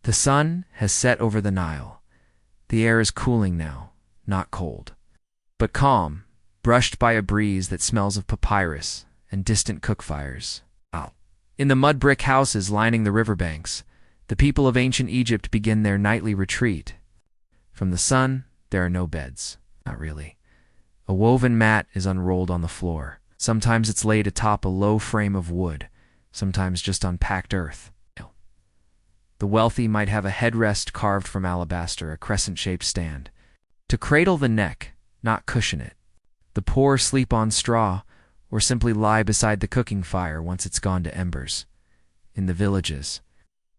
The sun has set over the Nile. The air is cooling now, not cold, but calm, brushed by a breeze that smells of papyrus and distant cook fires. In the mud brick houses lining the riverbanks, the people of ancient Egypt begin their nightly retreat. From the sun, there are no beds. Not really. A woven mat is unrolled on the floor. Sometimes it's laid atop a low frame of wood, sometimes just on packed earth. The wealthy might have a headrest carved from alabaster, a crescent-shaped stand, to cradle the neck, not cushion it. The poor sleep on straw, or simply lie beside the cooking fire once it's gone to embers. In the villages,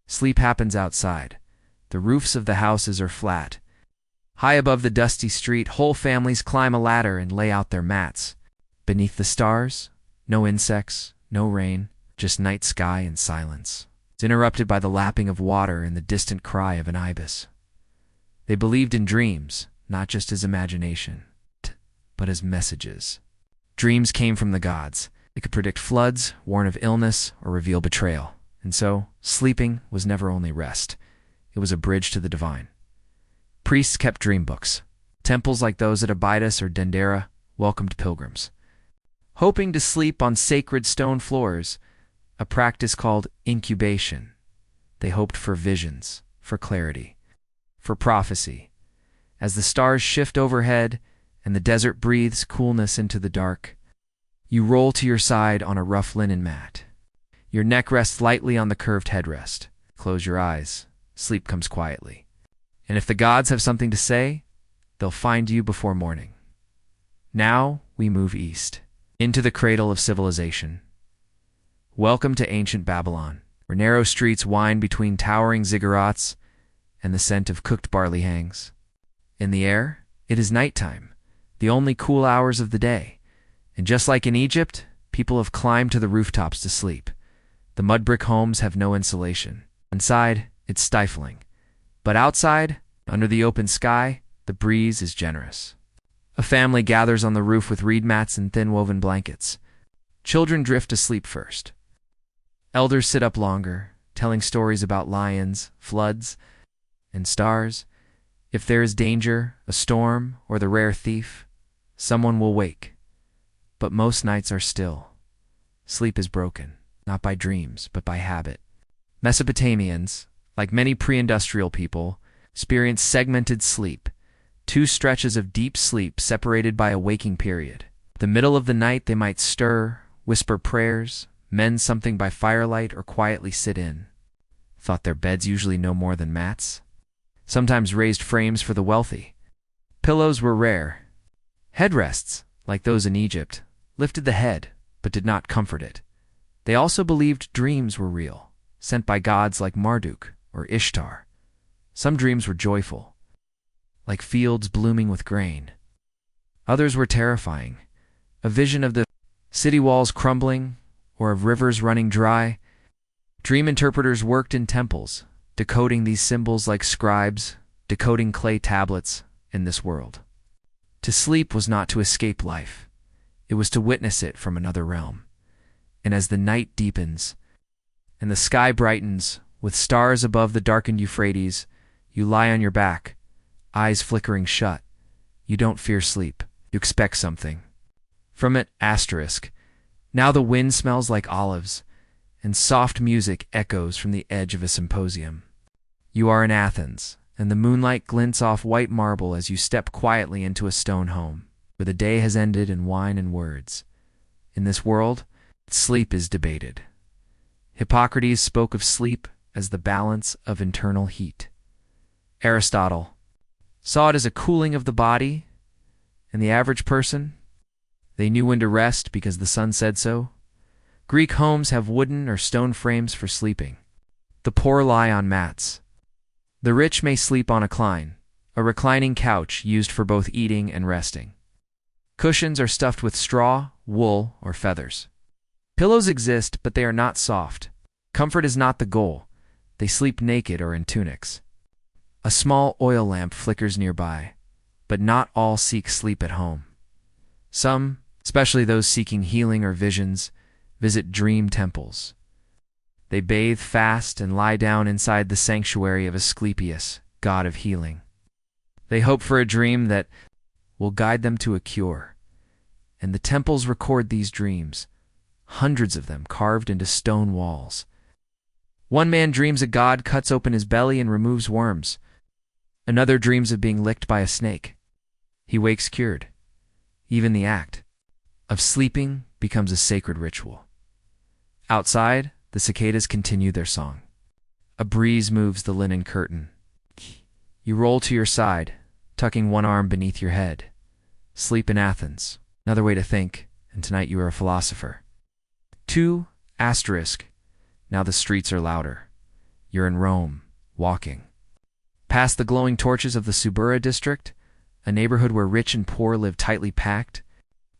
sleep happens outside. The roofs of the houses are flat. High above the dusty street, whole families climb a ladder and lay out their mats. Beneath the stars, no insects, no rain, just night sky and silence. It's interrupted by the lapping of water and the distant cry of an ibis. They believed in dreams, not just as imagination, but as messages. Dreams came from the gods. They could predict floods, warn of illness, or reveal betrayal. And so, sleeping was never only rest. It was a bridge to the divine. Priests kept dream books. Temples like those at Abydos or Dendera welcomed pilgrims. Hoping to sleep on sacred stone floors, a practice called incubation. They hoped for visions, for clarity, for prophecy. As the stars shift overhead and the desert breathes coolness into the dark, you roll to your side on a rough linen mat. Your neck rests lightly on the curved headrest. Close your eyes. Sleep comes quietly. And if the gods have something to say, they'll find you before morning. Now we move east, into the cradle of civilization. Welcome to ancient Babylon, where narrow streets wind between towering ziggurats and the scent of cooked barley hangs. In the air, it is nighttime, the only cool hours of the day. And just like in Egypt, people have climbed to the rooftops to sleep. The mud brick homes have no insulation. Inside, it's stifling. But outside, under the open sky, the breeze is generous. A family gathers on the roof with reed mats and thin woven blankets. Children drift asleep first. Elders sit up longer, telling stories about lions, floods, and stars. If there is danger, a storm, or the rare thief, someone will wake. But most nights are still. Sleep is broken, not by dreams, but by habit. Mesopotamians, like many pre-industrial people, experience segmented sleep, 2 stretches of deep sleep separated by a waking period. The middle of the night they might stir, whisper prayers, mend something by firelight, or quietly sit in. Thought their beds usually no more than mats? Sometimes raised frames for the wealthy. Pillows were rare. Headrests, like those in Egypt, lifted the head, but did not comfort it. They also believed dreams were real, sent by gods like Marduk or Ishtar. Some dreams were joyful, like fields blooming with grain. Others were terrifying, a vision of the city walls crumbling or of rivers running dry. Dream interpreters worked in temples, decoding these symbols like scribes, decoding clay tablets in this world. To sleep was not to escape life. It was to witness it from another realm. And as the night deepens and the sky brightens with stars above the darkened Euphrates, you lie on your back, eyes flickering shut. You don't fear sleep. You expect something. From it, asterisk. Now the wind smells like olives, and soft music echoes from the edge of a symposium. You are in Athens, and the moonlight glints off white marble as you step quietly into a stone home, where the day has ended in wine and words. In this world, sleep is debated. Hippocrates spoke of sleep as the balance of internal heat. Aristotle saw it as a cooling of the body, and the average person, they knew when to rest because the sun said so. Greek homes have wooden or stone frames for sleeping. The poor lie on mats. The rich may sleep on a reclining couch used for both eating and resting. Cushions are stuffed with straw, wool, or feathers. Pillows exist, but they are not soft. Comfort is not the goal. They sleep naked or in tunics. A small oil lamp flickers nearby, but not all seek sleep at home. Some, especially those seeking healing or visions, visit dream temples. They bathe fast and lie down inside the sanctuary of Asclepius, god of healing. They hope for a dream that will guide them to a cure. And the temples record these dreams, hundreds of them carved into stone walls. One man dreams a god cuts open his belly and removes worms. Another dreams of being licked by a snake. He wakes cured. Even the act of sleeping becomes a sacred ritual. Outside, the cicadas continue their song. A breeze moves the linen curtain. You roll to your side, tucking one arm beneath your head. Sleep in Athens. Another way to think, and tonight you are a philosopher. 2 asterisk. Now the streets are louder. You're in Rome, walking. Past the glowing torches of the Subura district, a neighborhood where rich and poor live tightly packed,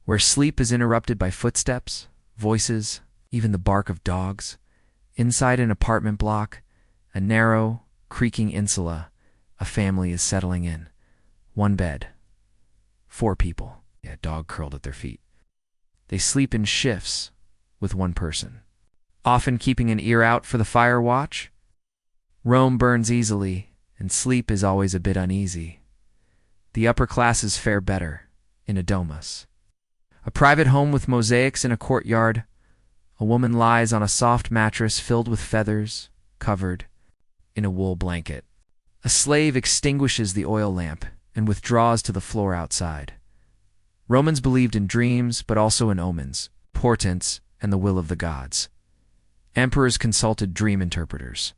where sleep is interrupted by footsteps, voices, even the bark of dogs. Inside an apartment block, a narrow, creaking insula, a family is settling in. 1 bed. 4 people. A dog curled at their feet. They sleep in shifts with 1 person, often keeping an ear out for the fire watch. Rome burns easily, and sleep is always a bit uneasy. The upper classes fare better in a domus. A private home with mosaics in a courtyard. A woman lies on a soft mattress filled with feathers, covered in a wool blanket. A slave extinguishes the oil lamp and withdraws to the floor outside. Romans believed in dreams, but also in omens, portents, and the will of the gods. Emperors consulted dream interpreters.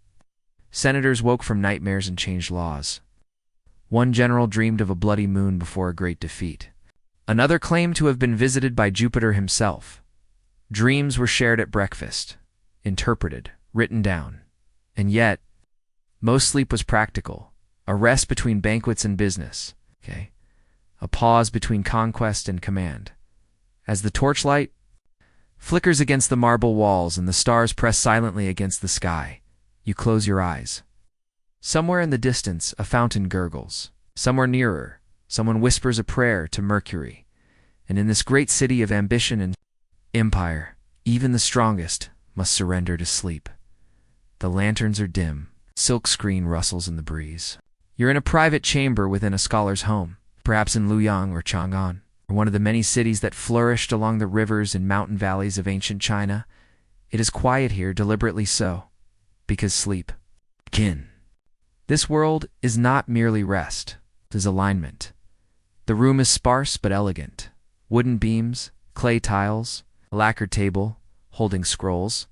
Senators woke from nightmares and changed laws. One general dreamed of a bloody moon before a great defeat. Another claimed to have been visited by Jupiter himself. Dreams were shared at breakfast, interpreted, written down. And yet, most sleep was practical, a rest between banquets and business. A pause between conquest and command. As the torchlight flickers against the marble walls and the stars press silently against the sky, you close your eyes. Somewhere in the distance, a fountain gurgles. Somewhere nearer, someone whispers a prayer to Mercury. And in this great city of ambition and empire, even the strongest must surrender to sleep. The lanterns are dim. Silk screen rustles in the breeze. You're in a private chamber within a scholar's home, perhaps in Luoyang or Chang'an, or one of the many cities that flourished along the rivers and mountain valleys of ancient China. It is quiet here, deliberately so, because sleep. Kin. This world is not merely rest, it is alignment. The room is sparse but elegant. Wooden beams, clay tiles, a lacquered table, holding scrolls.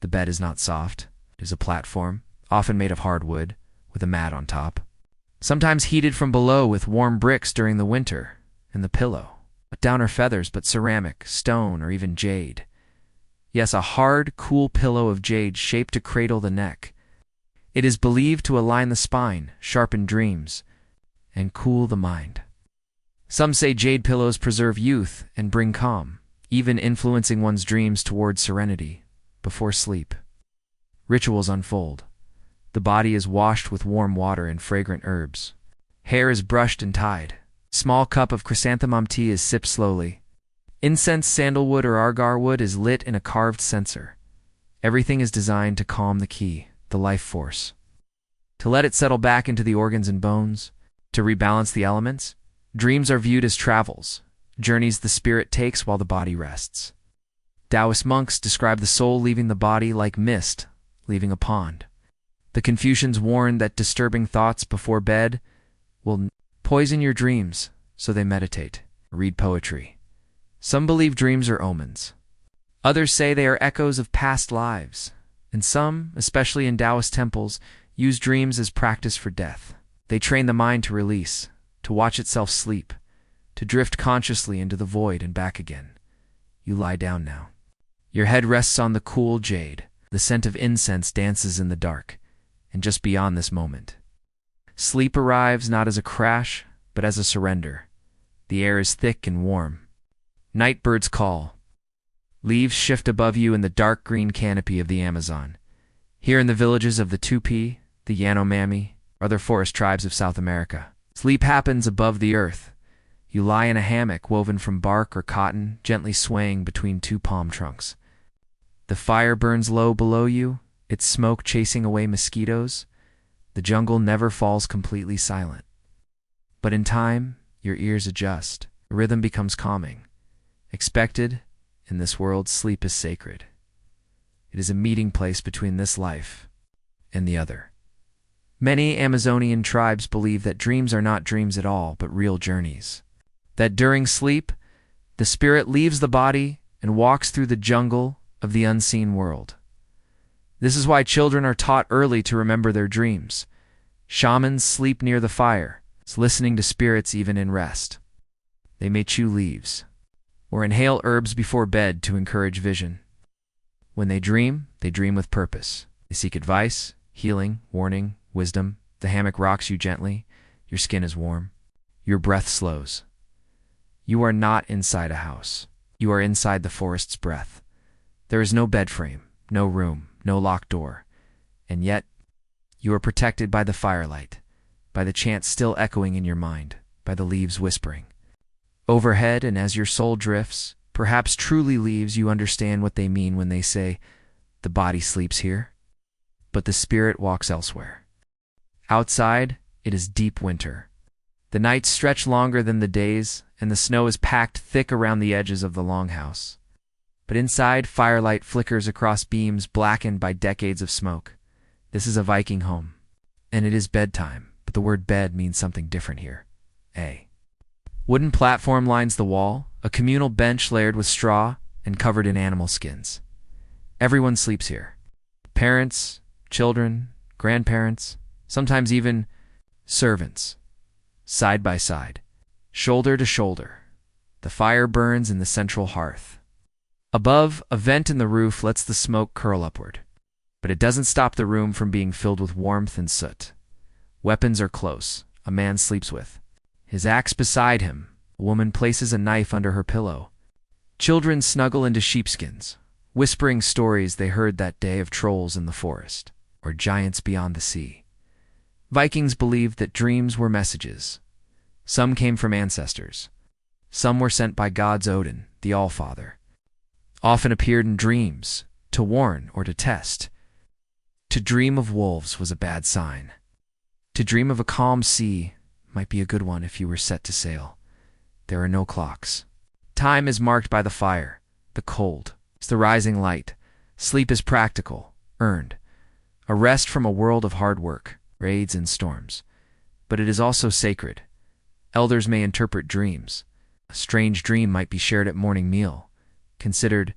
The bed is not soft. It is a platform, often made of hardwood, with a mat on top. Sometimes heated from below with warm bricks during the winter, and the pillow. Down are feathers, but ceramic, stone, or even jade. Yes, a hard, cool pillow of jade shaped to cradle the neck. It is believed to align the spine, sharpen dreams, and cool the mind. Some say jade pillows preserve youth and bring calm, even influencing one's dreams toward serenity before sleep. Rituals unfold. The body is washed with warm water and fragrant herbs. Hair is brushed and tied. Small cup of chrysanthemum tea is sipped slowly. Incense, sandalwood, or agar wood is lit in a carved censer. Everything is designed to calm the ki, the life force. To let it settle back into the organs and bones, to rebalance the elements. Dreams are viewed as travels, journeys the spirit takes while the body rests. Taoist monks describe the soul leaving the body like mist, leaving a pond. The Confucians warn that disturbing thoughts before bed will poison your dreams, so they meditate, read poetry. Some believe dreams are omens. Others say they are echoes of past lives, and some, especially in Taoist temples, use dreams as practice for death. They train the mind to release, to watch itself sleep, to drift consciously into the void and back again. You lie down now. Your head rests on the cool jade. The scent of incense dances in the dark. And just beyond this moment, sleep arrives not as a crash, but as a surrender. The air is thick and warm. Night birds call. Leaves shift above you in the dark green canopy of the Amazon. Here in the villages of the Tupi, the Yanomami, other forest tribes of South America, sleep happens above the earth. You lie in a hammock woven from bark or cotton, gently swaying between 2 palm trunks. The fire burns low below you, its smoke chasing away mosquitoes, the jungle never falls completely silent. But in time, your ears adjust. The rhythm becomes calming. Expected, in this world, sleep is sacred. It is a meeting place between this life and the other. Many Amazonian tribes believe that dreams are not dreams at all, but real journeys. That during sleep, the spirit leaves the body and walks through the jungle of the unseen world. This is why children are taught early to remember their dreams. Shamans sleep near the fire, listening to spirits even in rest. They may chew leaves or inhale herbs before bed to encourage vision. When they dream with purpose. They seek advice, healing, warning, wisdom. The hammock rocks you gently. Your skin is warm. Your breath slows. You are not inside a house. You are inside the forest's breath. There is no bed frame, no room, no locked door. And yet, you are protected by the firelight, by the chant still echoing in your mind, by the leaves whispering. Overhead, and as your soul drifts, perhaps truly leaves, you understand what they mean when they say, the body sleeps here, but the spirit walks elsewhere. Outside, it is deep winter. The nights stretch longer than the days, and the snow is packed thick around the edges of the longhouse. But inside, firelight flickers across beams blackened by decades of smoke. This is a Viking home, and it is bedtime, but the word bed means something different here. A wooden platform lines the wall, a communal bench layered with straw and covered in animal skins. Everyone sleeps here. Parents, children, grandparents, sometimes even servants. Side by side, shoulder to shoulder, the fire burns in the central hearth. Above, a vent in the roof lets the smoke curl upward. But it doesn't stop the room from being filled with warmth and soot. Weapons are close. A man sleeps with his axe beside him. A woman places a knife under her pillow. Children snuggle into sheepskins, whispering stories they heard that day of trolls in the forest, or giants beyond the sea. Vikings believed that dreams were messages. Some came from ancestors. Some were sent by gods Odin, the Allfather. Often appeared in dreams, to warn or to test. To dream of wolves was a bad sign. To dream of a calm sea might be a good one if you were set to sail. There are no clocks. Time is marked by the fire, the cold, the rising light. Sleep is practical, earned. A rest from a world of hard work, raids and storms. But it is also sacred. Elders may interpret dreams. A strange dream might be shared at morning meal, considered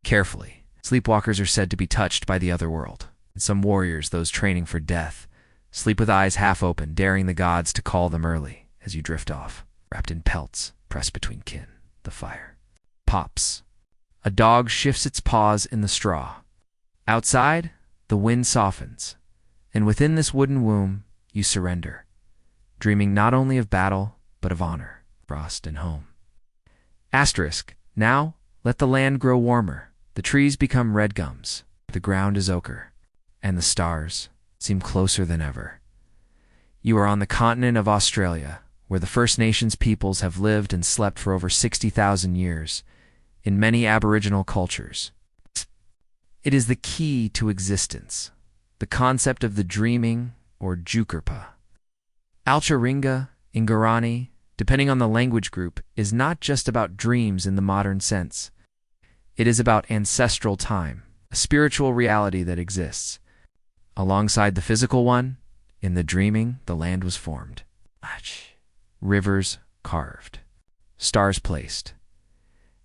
carefully. Sleepwalkers are said to be touched by the other world. And some warriors, those training for death, sleep with eyes half open, daring the gods to call them early as you drift off, wrapped in pelts, pressed between kin. The fire pops. A dog shifts its paws in the straw. Outside, the wind softens, and within this wooden womb, you surrender, dreaming not only of battle, but of honor, frost, and home. Asterisk. Now, let the land grow warmer. The trees become red gums. The ground is ochre, and the stars seem closer than ever. You are on the continent of Australia, where the First Nations peoples have lived and slept for over 60,000 years, in many Aboriginal cultures. It is the key to existence, the concept of the dreaming, or Jukurpa. Alcharinga, Ingurani, depending on the language group, is not just about dreams in the modern sense. It is about ancestral time, a spiritual reality that exists. Alongside the physical one, in the dreaming, the land was formed. Rivers carved, stars placed.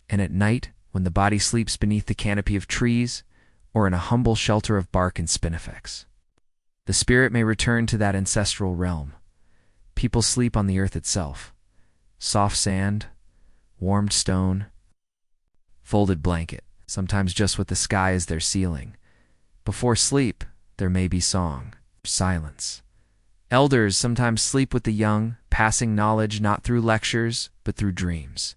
And at night, when the body sleeps beneath the canopy of trees, or in a humble shelter of bark and spinifex, the spirit may return to that ancestral realm. People sleep on the earth itself. Soft sand, warmed stone, folded blanket, sometimes just with the sky as their ceiling. Before sleep, there may be song, silence. Elders sometimes sleep with the young, passing knowledge not through lectures, but through dreams.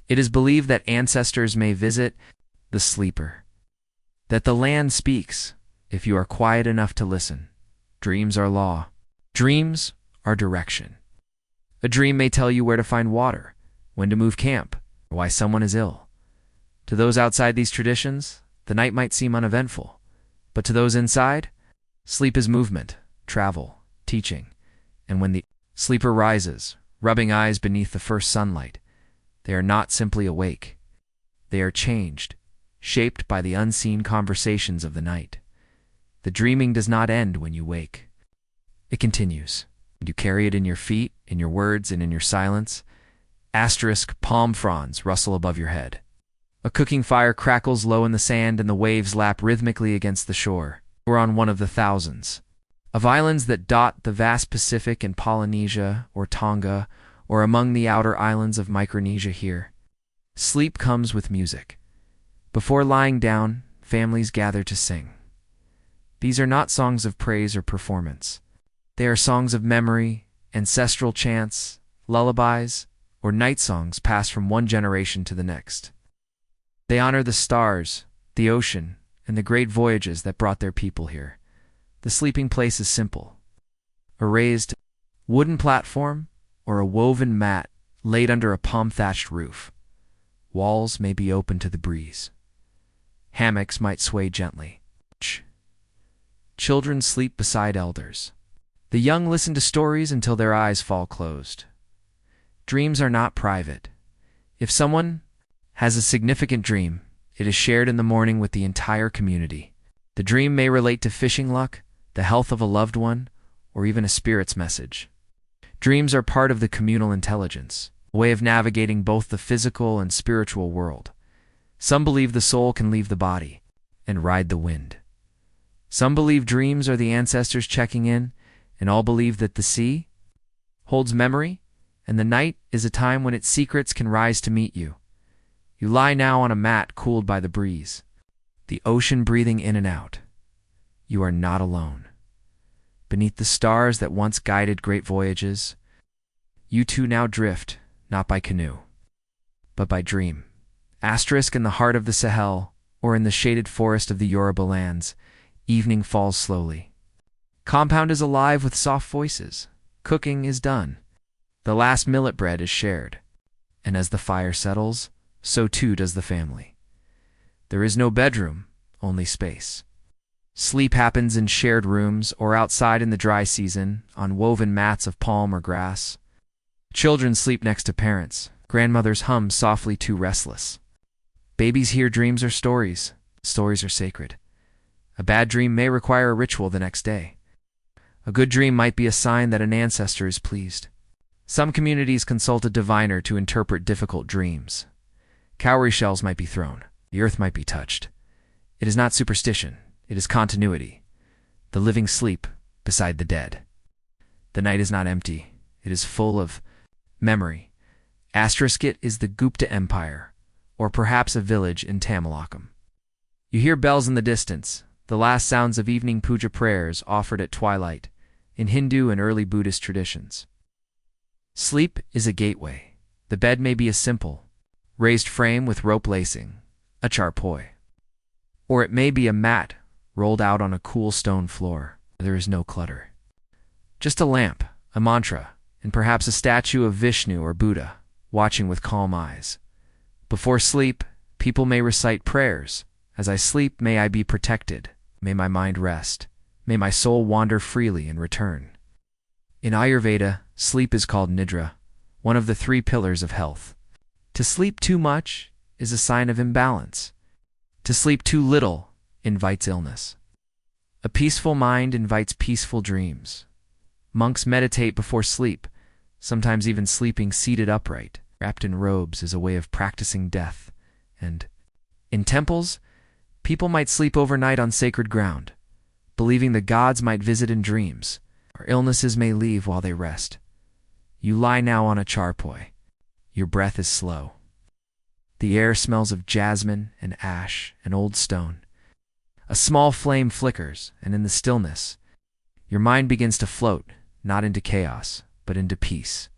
It is believed that ancestors may visit the sleeper, that the land speaks, if you are quiet enough to listen. Dreams are law. Dreams are direction. A dream may tell you where to find water, when to move camp, or why someone is ill. To those outside these traditions, the night might seem uneventful, But to those inside, sleep is movement, travel, teaching. And when the sleeper rises, rubbing eyes beneath the first sunlight, they are not simply awake. They are changed, shaped by the unseen conversations of the night. The dreaming does not end when you wake. It continues, and you carry it in your feet, in your words, and in your silence. Asterisk palm fronds rustle above your head. A cooking fire crackles low in the sand, and the waves lap rhythmically against the shore. We're on one of the thousands of islands that dot the vast Pacific in Polynesia or Tonga, or among the outer islands of Micronesia here. Sleep comes with music. Before lying down, families gather to sing. These are not songs of praise or performance. They are songs of memory, ancestral chants, lullabies, or night songs passed from one generation to the next. They honor the stars, the ocean, and the great voyages that brought their people here. The sleeping place is simple. A raised wooden platform or a woven mat laid under a palm-thatched roof. Walls may be open to the breeze. Hammocks might sway gently. Children sleep beside elders. The young listen to stories until their eyes fall closed. Dreams are not private. If someone has a significant dream, it is shared in the morning with the entire community. The dream may relate to fishing luck, the health of a loved one, or even a spirit's message. Dreams are part of the communal intelligence, a way of navigating both the physical and spiritual world. Some believe the soul can leave the body and ride the wind. Some believe dreams are the ancestors checking in, and all believe that the sea holds memory, and the night is a time when its secrets can rise to meet you. You lie now on a mat cooled by the breeze, the ocean breathing in and out. You are not alone. Beneath the stars that once guided great voyages, you too now drift, not by canoe, but by dream. Asterisk in the heart of the Sahel, or in the shaded forest of the Yoruba lands, evening falls slowly. Compound is alive with soft voices. Cooking is done. The last millet bread is shared. And as the fire settles, so too does the family. There is no bedroom, only space. Sleep happens in shared rooms or outside in the dry season, on woven mats of palm or grass. Children sleep next to parents. Grandmothers hum softly, too restless. Babies hear dreams or stories. Stories are sacred. A bad dream may require a ritual the next day. A good dream might be a sign that an ancestor is pleased. Some communities consult a diviner to interpret difficult dreams. Cowrie shells might be thrown. The earth might be touched. It is not superstition. It is continuity. The living sleep beside the dead. The night is not empty. It is full of memory. Asterisk it is the Gupta Empire, or perhaps a village in Tamalakam. You hear bells in the distance, the last sounds of evening puja prayers offered at twilight, in Hindu and early Buddhist traditions. Sleep is a gateway. The bed may be a simple, raised frame with rope lacing, a charpoy. Or it may be a mat rolled out on a cool stone floor. There is no clutter. Just a lamp, a mantra, and perhaps a statue of Vishnu or Buddha, watching with calm eyes. Before sleep, people may recite prayers. As I sleep, may I be protected. May my mind rest. May my soul wander freely and return. In Ayurveda, sleep is called nidra, one of the 3 pillars of health. To sleep too much is a sign of imbalance. To sleep too little invites illness. A peaceful mind invites peaceful dreams. Monks meditate before sleep, sometimes even sleeping seated upright, wrapped in robes as a way of practicing death. And in temples, people might sleep overnight on sacred ground, believing the gods might visit in dreams, or illnesses may leave while they rest. You lie now on a charpoy. Your breath is slow. The air smells of jasmine and ash and old stone. A small flame flickers, and in the stillness, your mind begins to float, not into chaos, but into peace.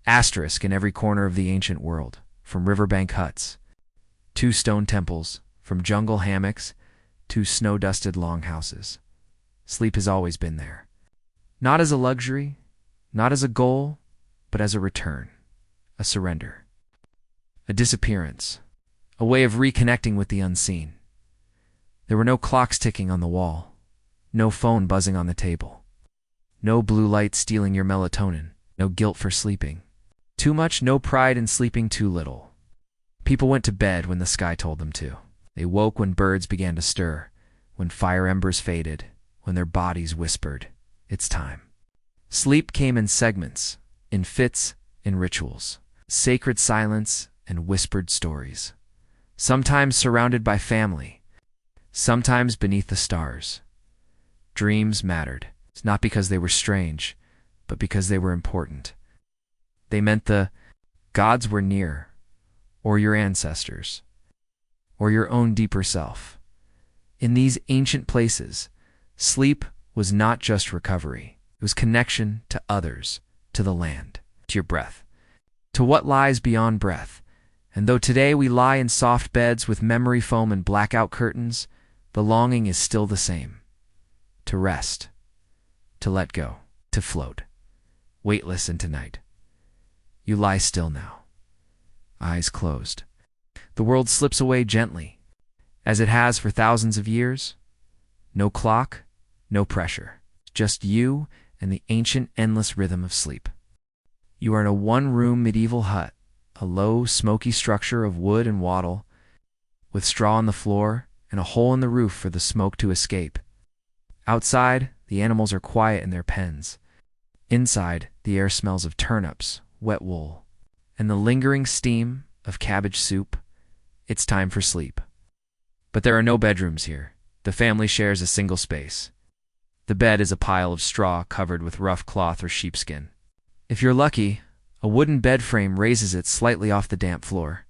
Asterisk in every corner of the ancient world, from riverbank huts to stone temples, from jungle hammocks to snow-dusted longhouses. Sleep has always been there. Not as a luxury, not as a goal, but as a return, a surrender, a disappearance, a way of reconnecting with the unseen. There were no clocks ticking on the wall, no phone buzzing on the table, no blue light stealing your melatonin, no guilt for sleeping too much, no pride in sleeping too little. People went to bed when the sky told them to. They woke when birds began to stir, when fire embers faded, when their bodies whispered, "It's time." Sleep came in segments, in fits, in rituals, sacred silence and whispered stories. Sometimes surrounded by family, sometimes beneath the stars. Dreams mattered, not because they were strange, but because they were important. They meant the gods were near, or your ancestors, or your own deeper self. In these ancient places, sleep was not just recovery. It was connection to others, to the land, to your breath, to what lies beyond breath. And though today we lie in soft beds with memory foam and blackout curtains, the longing is still the same. To rest, to let go, to float, weightless into night. You lie still now, eyes closed. The world slips away gently, as it has for thousands of years. No clock, no pressure, just you and the ancient endless rhythm of sleep. You are in a one-room medieval hut, a low, smoky structure of wood and wattle, with straw on the floor and a hole in the roof for the smoke to escape. Outside, the animals are quiet in their pens. Inside, the air smells of turnips, wet wool, and the lingering steam of cabbage soup. It's time for sleep. But there are no bedrooms here. The family shares a single space. The bed is a pile of straw covered with rough cloth or sheepskin. If you're lucky, a wooden bed frame raises it slightly off the damp floor.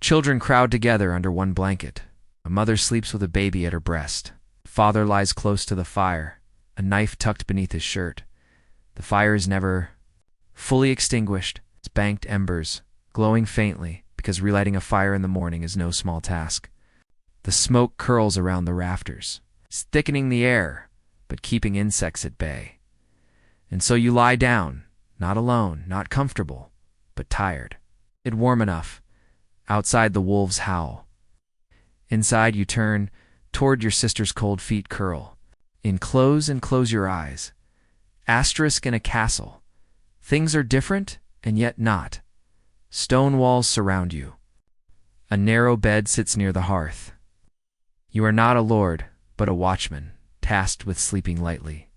Children crowd together under one blanket. A mother sleeps with a baby at her breast. Father lies close to the fire, a knife tucked beneath his shirt. The fire is never fully extinguished. Its banked embers, glowing faintly, because relighting a fire in the morning is no small task. The smoke curls around the rafters, thickening the air, but keeping insects at bay. And so you lie down, not alone, not comfortable, but tired. It's warm enough. Outside the wolves howl. Inside you turn toward your sister's cold feet curl. Enclose and close your eyes. Asterisk in a castle. Things are different, and yet not. Stone walls surround you. A narrow bed sits near the hearth. You are not a lord, but a watchman, tasked with sleeping lightly.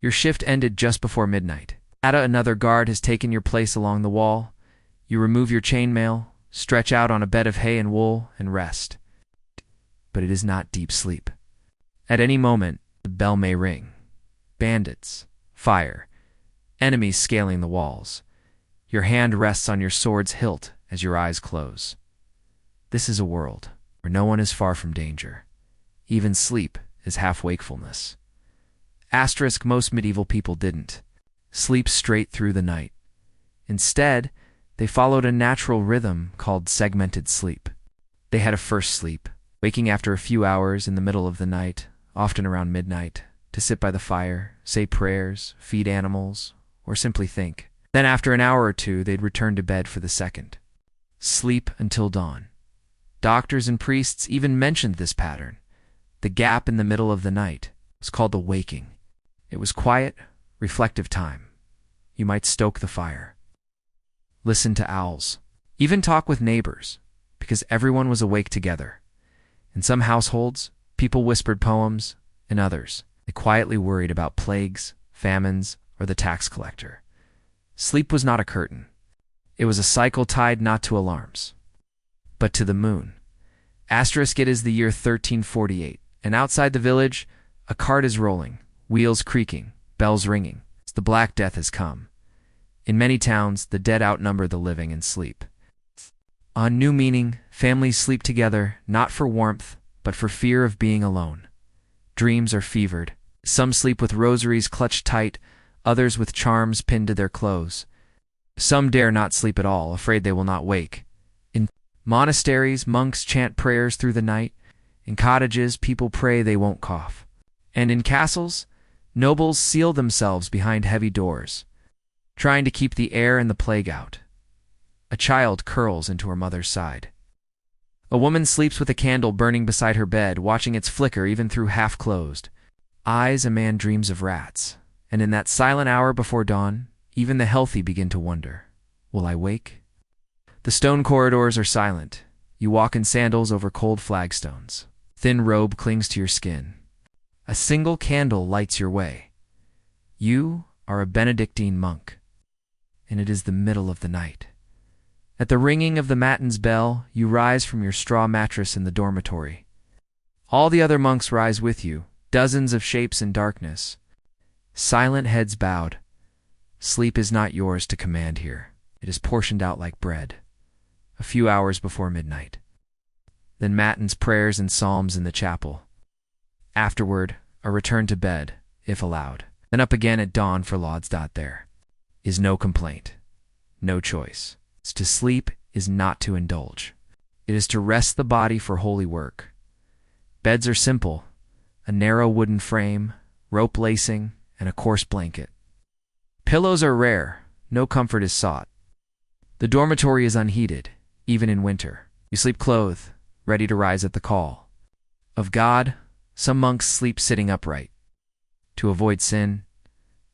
Your shift ended just before midnight. Another guard has taken your place along the wall. You remove your chainmail, stretch out on a bed of hay and wool, and rest. But it is not deep sleep. At any moment, the bell may ring. Bandits, fire, enemies scaling the walls. Your hand rests on your sword's hilt as your eyes close. This is a world where no one is far from danger. Even sleep is half wakefulness. Asterisk, most medieval people didn't sleep straight through the night. Instead, they followed a natural rhythm called segmented sleep. They had a first sleep, waking after a few hours in the middle of the night, often around midnight, to sit by the fire, say prayers, feed animals, or simply think. Then after an hour or two, they'd return to bed for the second. Sleep until dawn. Doctors and priests even mentioned this pattern. The gap in the middle of the night was called the waking. It was quiet, reflective time. You might stoke the fire, listen to owls, even talk with neighbors, because everyone was awake together. In some households, people whispered poems. In others, they quietly worried about plagues, famines, or the tax collector. Sleep was not a curtain. It was a cycle tied not to alarms, but to the moon. Asterisk, it is the year 1348, and outside the village, a cart is rolling, wheels creaking, bells ringing. The Black Death has come. In many towns, the dead outnumber the living in sleep. On new meaning, families sleep together, not for warmth, but for fear of being alone. Dreams are fevered. Some sleep with rosaries clutched tight, others with charms pinned to their clothes. Some dare not sleep at all, afraid they will not wake. In monasteries, monks chant prayers through the night. In cottages, people pray they won't cough. And in castles, nobles seal themselves behind heavy doors, trying to keep the air and the plague out. A child curls into her mother's side. A woman sleeps with a candle burning beside her bed, watching its flicker even through half-closed eyes. A man dreams of rats. And in that silent hour before dawn, even the healthy begin to wonder, will I wake? The stone corridors are silent. You walk in sandals over cold flagstones. Thin robe clings to your skin. A single candle lights your way. You are a Benedictine monk, and it is the middle of the night. At the ringing of the matins bell, you rise from your straw mattress in the dormitory. All the other monks rise with you, dozens of shapes in darkness. Silent heads bowed. Sleep is not yours to command here. It is portioned out like bread, a few hours before midnight. Then matins prayers and psalms in the chapel. Afterward, a return to bed, if allowed. Then up again at dawn for lauds. There is no complaint, no choice. To sleep is not to indulge. It is to rest the body for holy work. Beds are simple, a narrow wooden frame, rope lacing, and a coarse blanket. Pillows are rare, no comfort is sought. The dormitory is unheated, even in winter. You sleep clothed, ready to rise at the call of God. Some monks sleep sitting upright to avoid sin.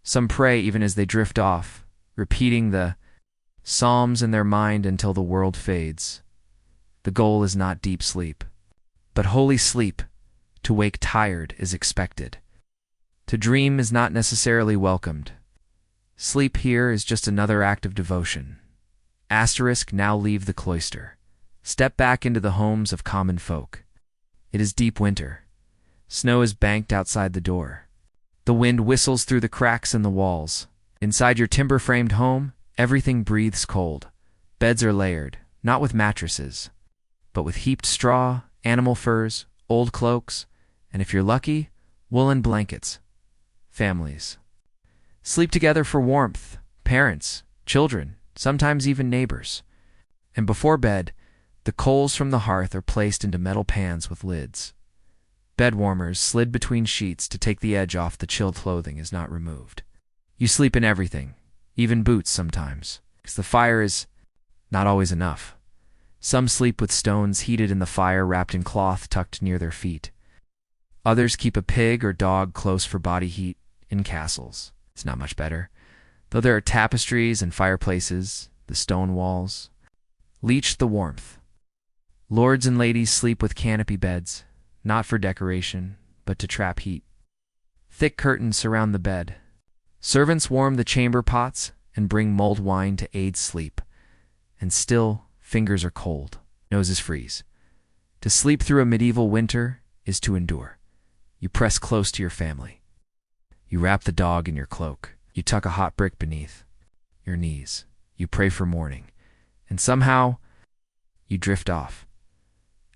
Some pray even as they drift off, repeating the psalms in their mind until the world fades. The goal is not deep sleep, but holy sleep. To wake tired is expected. To dream is not necessarily welcomed. Sleep here is just another act of devotion. Asterisk, now leave the cloister. Step back into the homes of common folk. It is deep winter. Snow is banked outside the door. The wind whistles through the cracks in the walls. Inside your timber-framed home, everything breathes cold. Beds are layered, not with mattresses, but with heaped straw, animal furs, old cloaks, and if you're lucky, woolen blankets. Families sleep together for warmth, parents, children, sometimes even neighbors. And before bed, the coals from the hearth are placed into metal pans with lids. Bed warmers slid between sheets to take the edge off the chilled clothing is not removed. You sleep in everything, even boots sometimes, because the fire is not always enough. Some sleep with stones heated in the fire wrapped in cloth tucked near their feet. Others keep a pig or dog close for body heat in castles. It's not much better, though there are tapestries and fireplaces, the stone walls leach the warmth. Lords and ladies sleep with canopy beds, not for decoration, but to trap heat. Thick curtains surround the bed. Servants warm the chamber pots and bring mulled wine to aid sleep. And still, fingers are cold, noses freeze. To sleep through a medieval winter is to endure. You press close to your family. You wrap the dog in your cloak. You tuck a hot brick beneath your knees. You pray for morning. And somehow, you drift off.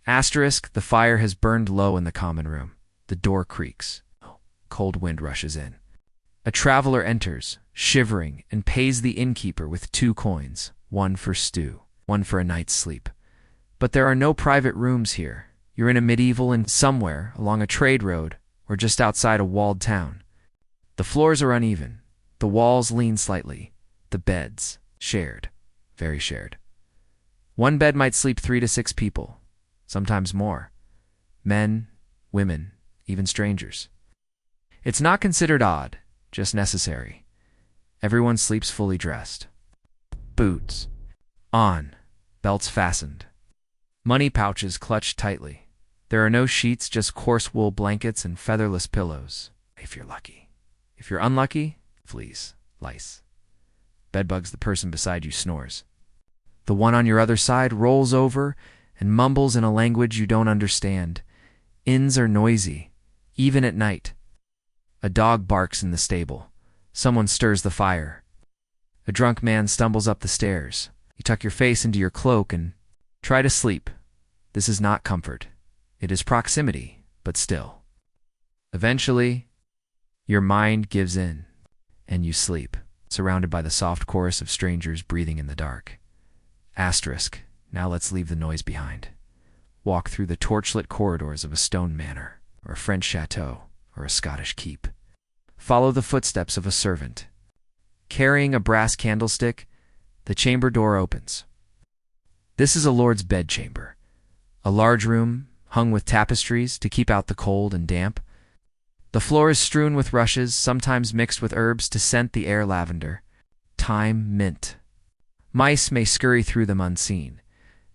Asterisk, the fire has burned low in the common room. The door creaks. Cold wind rushes in. A traveler enters, shivering, and pays the innkeeper with 2 coins, one for stew, one for a night's sleep. But there are no private rooms here. You're in a medieval inn somewhere along a trade road or just outside a walled town. The floors are uneven. The walls lean slightly. The beds, shared, very shared. One bed might sleep 3 to 6 people, sometimes more. Men, women, even strangers. It's not considered odd, just necessary. Everyone sleeps fully dressed. Boots on, belts fastened. Money pouches clutched tightly. There are no sheets, just coarse wool blankets and featherless pillows, if you're lucky. If you're unlucky, fleas, lice. Bedbugs, the person beside you snores. The one on your other side rolls over and mumbles in a language you don't understand. Inns are noisy, even at night. A dog barks in the stable. Someone stirs the fire. A drunk man stumbles up the stairs. You tuck your face into your cloak and try to sleep. This is not comfort. It is proximity, but still. Eventually, your mind gives in, and you sleep, surrounded by the soft chorus of strangers breathing in the dark. Asterisk, now let's leave the noise behind. Walk through the torchlit corridors of a stone manor, or a French chateau, or a Scottish keep. Follow the footsteps of a servant. Carrying a brass candlestick, the chamber door opens. This is a lord's bedchamber, A large room, hung with tapestries to keep out the cold and damp. The floor is strewn with rushes, sometimes mixed with herbs to scent the air lavender, thyme, mint. Mice may scurry through them unseen.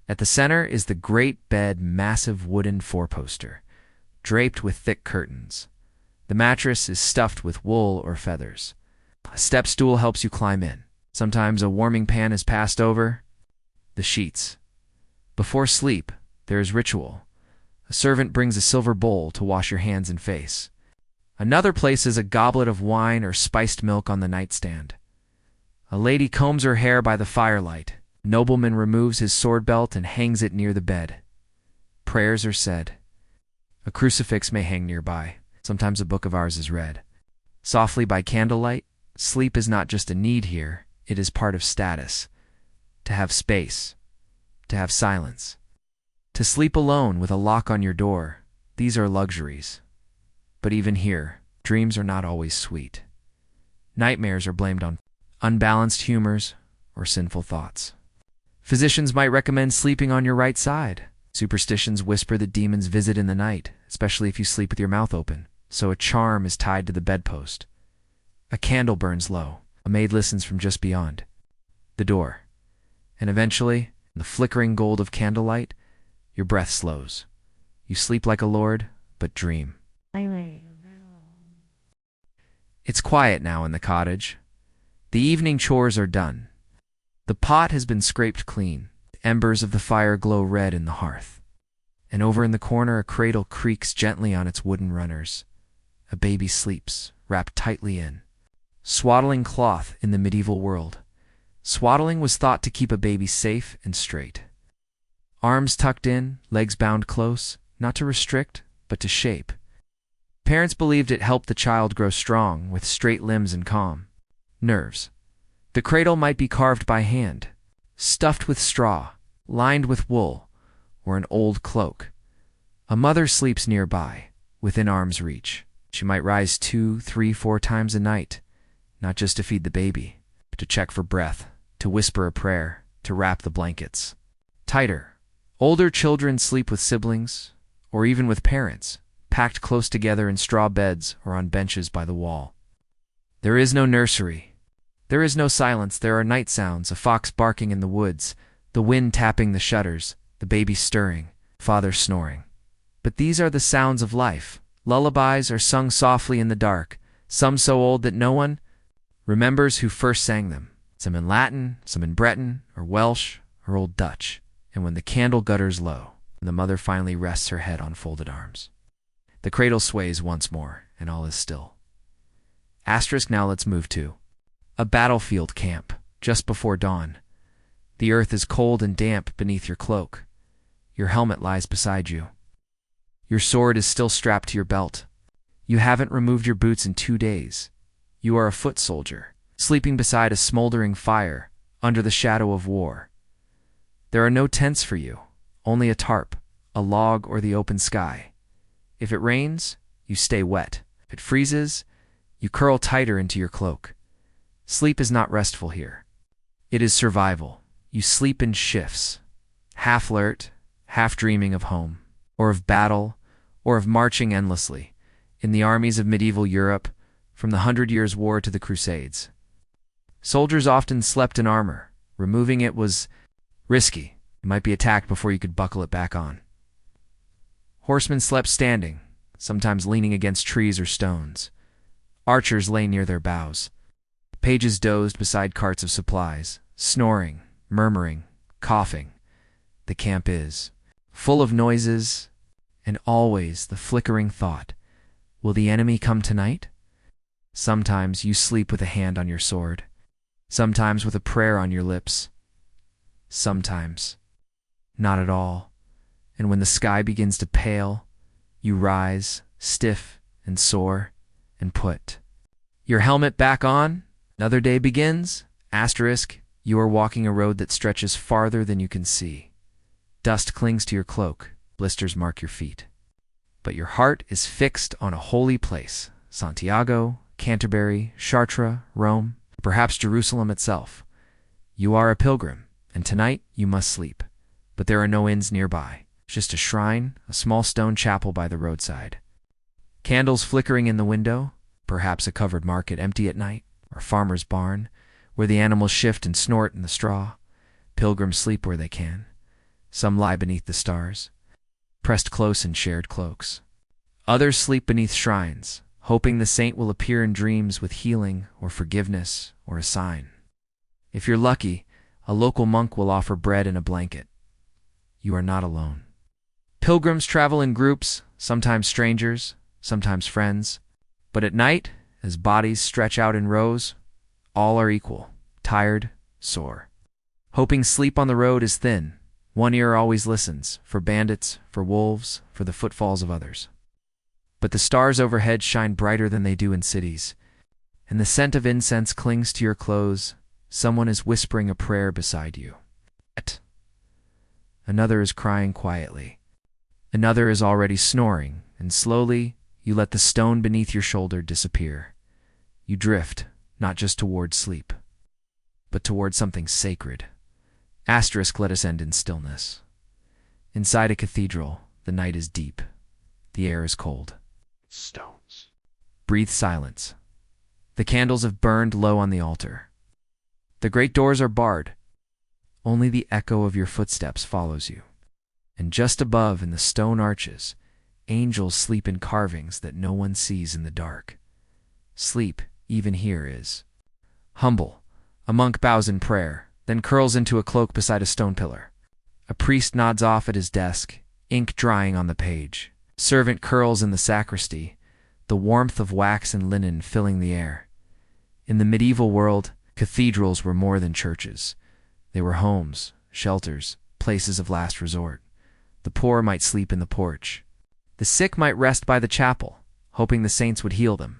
At the center is the great bed, massive wooden four-poster, draped with thick curtains. The mattress is stuffed with wool or feathers. A step stool helps you climb in. Sometimes a warming pan is passed over. The sheets. Before sleep, there is ritual. A servant brings a silver bowl to wash your hands and face. Another places a goblet of wine or spiced milk on the nightstand. A lady combs her hair by the firelight. A nobleman removes his sword belt and hangs it near the bed. Prayers are said. A crucifix may hang nearby. Sometimes a book of ours is read. Softly by candlelight, sleep is not just a need here, it is part of status. To have space. To have silence. To sleep alone with a lock on your door, these are luxuries. But even here, dreams are not always sweet. Nightmares are blamed on unbalanced humors or sinful thoughts. Physicians might recommend sleeping on your right side. Superstitions whisper that demons visit in the night, especially if you sleep with your mouth open, so a charm is tied to the bedpost. A candle burns low. A maid listens from just beyond the door. And eventually, in the flickering gold of candlelight, your breath slows. You sleep like a lord, but dream. It's quiet now in the cottage. The evening chores are done. The pot has been scraped clean. The embers of the fire glow red in the hearth. And over in the corner, a cradle creaks gently on its wooden runners. A baby sleeps, wrapped tightly in. Swaddling cloth in the medieval world. Swaddling was thought to keep a baby safe and straight. Arms tucked in, legs bound close, not to restrict, but to shape. Parents believed it helped the child grow strong, with straight limbs and calm nerves. The cradle might be carved by hand, stuffed with straw, lined with wool, or an old cloak. A mother sleeps nearby, within arm's reach. She might rise 2, 3, 4 times a night, not just to feed the baby, but to check for breath, to whisper a prayer, to wrap the blankets tighter. Older children sleep with siblings, or even with parents, packed close together in straw beds or on benches by the wall. There is no nursery. There is no silence. There are night sounds, a fox barking in the woods, the wind tapping the shutters, the baby stirring, father snoring. But these are the sounds of life. Lullabies are sung softly in the dark, some so old that no one remembers who first sang them. Some in Latin, some in Breton, or Welsh, or Old Dutch. And when the candle gutters low, the mother finally rests her head on folded arms. The cradle sways once more, and all is still. Asterisk, now let's move to a battlefield camp, just before dawn. The earth is cold and damp beneath your cloak. Your helmet lies beside you. Your sword is still strapped to your belt. You haven't removed your boots in 2 days. You are a foot soldier, sleeping beside a smoldering fire, under the shadow of war. There are no tents for you, only a tarp, a log, or the open sky. If it rains, you stay wet. If it freezes, you curl tighter into your cloak. Sleep is not restful here. It is survival. You sleep in shifts, half alert, half dreaming of home, or of battle, or of marching endlessly, in the armies of medieval Europe, from the 100 Years' War to the Crusades. Soldiers often slept in armor. Removing it was risky. You might be attacked before you could buckle it back on. Horsemen slept standing, sometimes leaning against trees or stones. Archers lay near their bows. Pages dozed beside carts of supplies, snoring, murmuring, coughing. The camp is full of noises, and always the flickering thought, will the enemy come tonight? Sometimes you sleep with a hand on your sword, sometimes with a prayer on your lips, sometimes not at all. And when the sky begins to pale, you rise, stiff and sore, and put your helmet back on. Another day begins. Asterisk, you are walking a road that stretches farther than you can see. Dust clings to your cloak, blisters mark your feet. But your heart is fixed on a holy place, Santiago, Canterbury, Chartres, Rome, perhaps Jerusalem itself. You are a pilgrim, and tonight you must sleep. But there are no inns nearby. Just a shrine, a small stone chapel by the roadside. Candles flickering in the window, perhaps a covered market empty at night, or a farmer's barn, where the animals shift and snort in the straw. Pilgrims sleep where they can. Some lie beneath the stars, pressed close in shared cloaks. Others sleep beneath shrines, hoping the saint will appear in dreams with healing or forgiveness or a sign. If you're lucky, a local monk will offer bread and a blanket. You are not alone. Pilgrims travel in groups, sometimes strangers, sometimes friends. But at night, as bodies stretch out in rows, all are equal, tired, sore. Hoping sleep on the road is thin. One ear always listens, for bandits, for wolves, for the footfalls of others. But the stars overhead shine brighter than they do in cities, and the scent of incense clings to your clothes. Someone is whispering a prayer beside you. Another is crying quietly. Another is already snoring, and slowly you let the stone beneath your shoulder disappear. You drift, not just toward sleep, but toward something sacred. Let us end in stillness. Inside a cathedral, the night is deep. The air is cold. Stones. Breathe silence. The candles have burned low on the altar. The great doors are barred. Only the echo of your footsteps follows you. And just above, in the stone arches, angels sleep in carvings that no one sees in the dark. Sleep, even here, is humble. A monk bows in prayer, then curls into a cloak beside a stone pillar. A priest nods off at his desk, ink drying on the page. Servant curls in the sacristy, the warmth of wax and linen filling the air. In the medieval world, cathedrals were more than churches. They were homes, shelters, places of last resort. The poor might sleep in the porch. The sick might rest by the chapel, hoping the saints would heal them.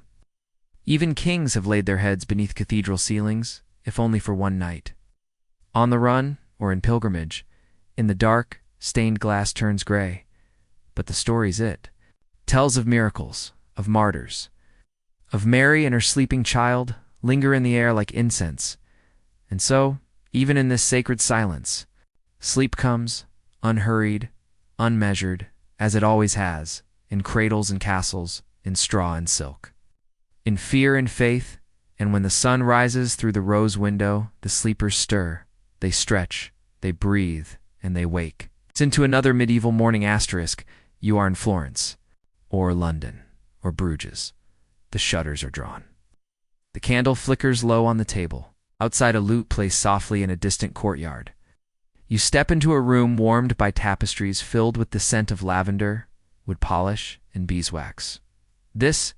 Even kings have laid their heads beneath cathedral ceilings, if only for one night. On the run, or in pilgrimage, in the dark, stained glass turns gray. But the story's it. Tells of miracles, of martyrs, of Mary and her sleeping child, linger in the air like incense. And so, even in this sacred silence, sleep comes, unhurried, unmeasured, as it always has, in cradles and castles, in straw and silk. In fear and faith, and when the sun rises through the rose window, the sleepers stir, they stretch, they breathe, and they wake. It's into another medieval morning asterisk. You are in Florence, or London, or Bruges. The shutters are drawn. The candle flickers low on the table. Outside, a lute plays softly in a distant courtyard. You step into a room warmed by tapestries filled with the scent of lavender, wood polish, and beeswax. This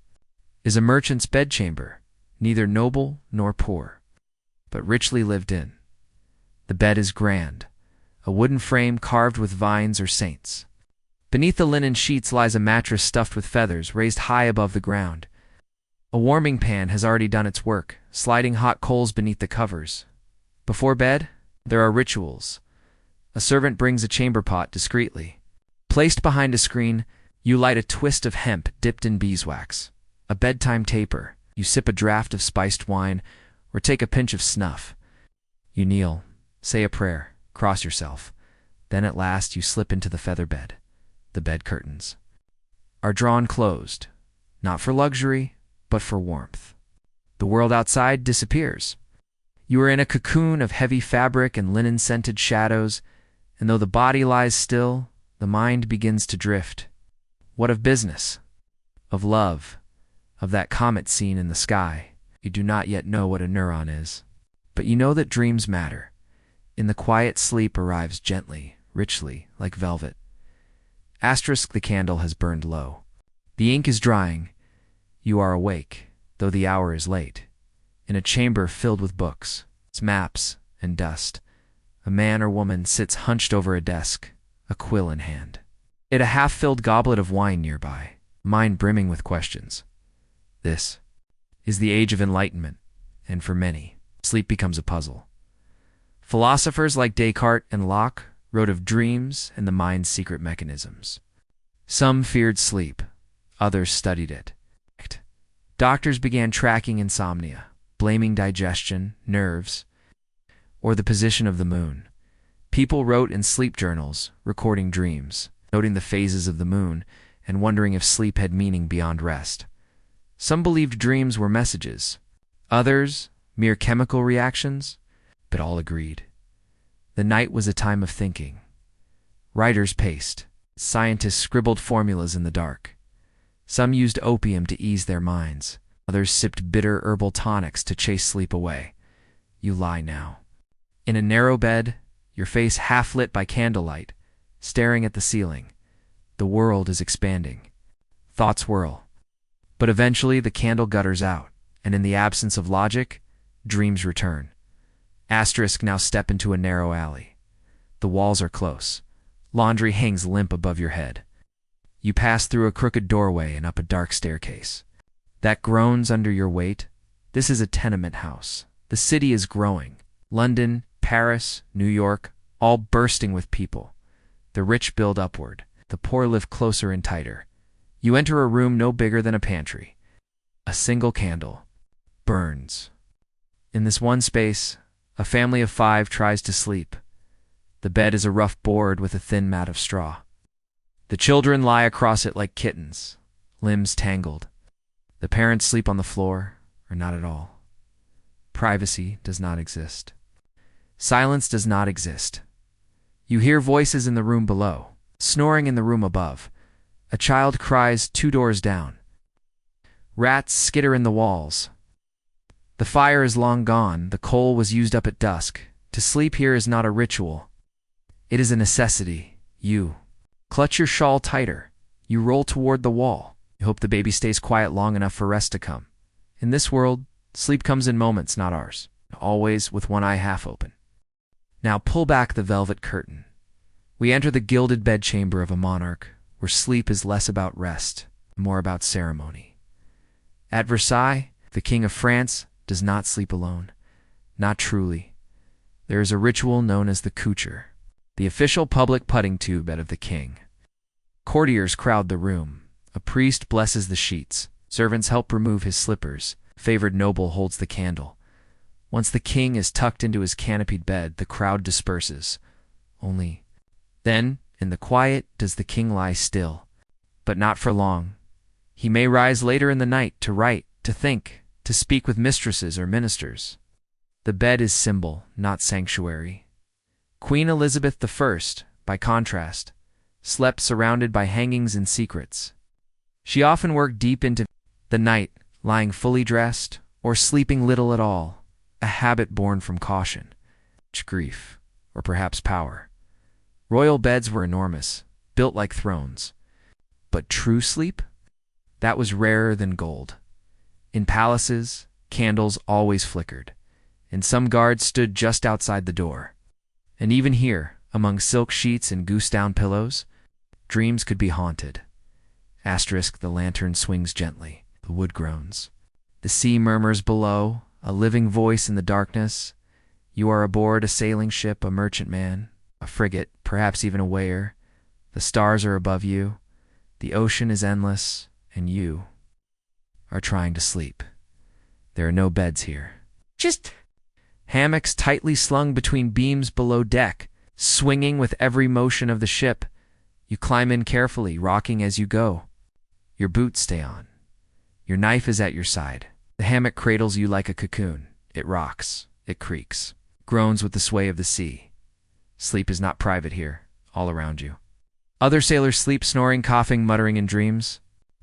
is a merchant's bedchamber, neither noble nor poor, but richly lived in. The bed is grand, a wooden frame carved with vines or saints. Beneath the linen sheets lies a mattress stuffed with feathers raised high above the ground. A warming pan has already done its work, sliding hot coals beneath the covers. Before bed, there are rituals. A servant brings a chamber pot discreetly. Placed behind a screen, you light a twist of hemp dipped in beeswax. A bedtime taper. You sip a draught of spiced wine, or take a pinch of snuff. You kneel, say a prayer, cross yourself. Then at last you slip into the feather bed. The bed curtains are drawn closed, not for luxury, but for warmth. The world outside disappears. You are in a cocoon of heavy fabric and linen-scented shadows, and though the body lies still, the mind begins to drift. What of business? Of love? Of that comet seen in the sky? You do not yet know what a neuron is, but you know that dreams matter. In the quiet, sleep arrives gently, richly, like velvet. The candle has burned low. The ink is drying. You are awake, though the hour is late. In a chamber filled with books, maps, and dust, a man or woman sits hunched over a desk, a quill in hand. It a half-filled goblet of wine nearby, mind brimming with questions. This is the age of enlightenment, and for many, sleep becomes a puzzle. Philosophers like Descartes and Locke wrote of dreams and the mind's secret mechanisms. Some feared sleep, others studied it. Doctors began tracking insomnia, blaming digestion, nerves, or the position of the moon. People wrote in sleep journals, recording dreams. noting the phases of the moon and wondering if sleep had meaning beyond rest. Some believed dreams were messages, others mere chemical reactions, but all agreed. The night was a time of thinking. Writers paced, scientists scribbled formulas in the dark. Some used opium to ease their minds, others sipped bitter herbal tonics to chase sleep away. You lie now, in a narrow bed, your face half lit by candlelight, staring at the ceiling. The world is expanding. Thoughts whirl. But eventually the candle gutters out, and in the absence of logic, dreams return. Asterisk now step into a narrow alley. The walls are close. Laundry hangs limp above your head. You pass through a crooked doorway and up a dark staircase. That groans under your weight. This is a tenement house. The city is growing. London, Paris, New York, all bursting with people. The rich build upward. The poor live closer and tighter. You enter a room no bigger than a pantry. A single candle burns. In this one space, a family of 5 tries to sleep. The bed is a rough board with a thin mat of straw. The children lie across it like kittens, limbs tangled. The parents sleep on the floor, or not at all. Privacy does not exist. Silence does not exist. You hear voices in the room below, snoring in the room above. A child cries 2 doors down. Rats skitter in the walls. The fire is long gone, the coal was used up at dusk. To sleep here is not a ritual. It is a necessity. You clutch your shawl tighter. You roll toward the wall. You hope the baby stays quiet long enough for rest to come. In this world, sleep comes in moments, not ours, always with one eye half open. Now pull back the velvet curtain. We enter the gilded bedchamber of a monarch, where sleep is less about rest, more about ceremony. At Versailles, the King of France does not sleep alone. Not truly. There is a ritual known as the coucher, the official public putting to bed of the king. Courtiers crowd the room. A priest blesses the sheets. Servants help remove his slippers. A favored noble holds the candle. Once the king is tucked into his canopied bed, the crowd disperses. Only then, in the quiet, does the king lie still. But not for long. He may rise later in the night to write, to think, to speak with mistresses or ministers. The bed is symbol, not sanctuary. Queen Elizabeth I, by contrast, slept surrounded by hangings and secrets. She often worked deep into the night, lying fully dressed, or sleeping little at all, a habit born from caution, grief, or perhaps power. Royal beds were enormous, built like thrones. But true sleep? That was rarer than gold. In palaces, candles always flickered, and some guards stood just outside the door. And even here, among silk sheets and goose-down pillows, dreams could be haunted. Asterisk, the lantern swings gently. The wood groans. The sea murmurs below, a living voice in the darkness. You are aboard a sailing ship, a merchantman, a frigate, perhaps even a whaler. The stars are above you. The ocean is endless, and you are trying to sleep. There are no beds here. Just hammocks tightly slung between beams below deck, swinging with every motion of the ship. You climb in carefully, rocking as you go. Your boots stay on. Your knife is at your side. The hammock cradles you like a cocoon. It rocks. It creaks. Groans with the sway of the sea. Sleep is not private here, all around you. Other sailors sleep snoring, coughing, muttering in dreams.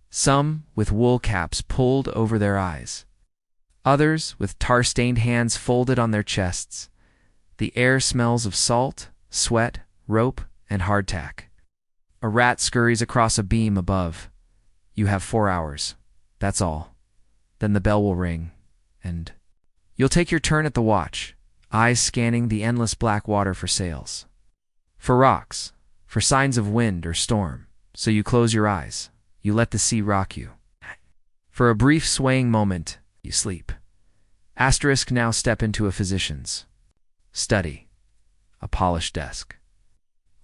Some with wool caps pulled over their eyes. Others with tar-stained hands folded on their chests. The air smells of salt, sweat, rope, and hardtack. A rat scurries across a beam above. You have 4 hours. That's all. Then the bell will ring, and you'll take your turn at the watch, eyes scanning the endless black water for sails, for rocks, for signs of wind or storm. So you close your eyes. You let the sea rock you. For a brief swaying moment, you sleep. Asterisk, now step into a physician's study. A polished desk.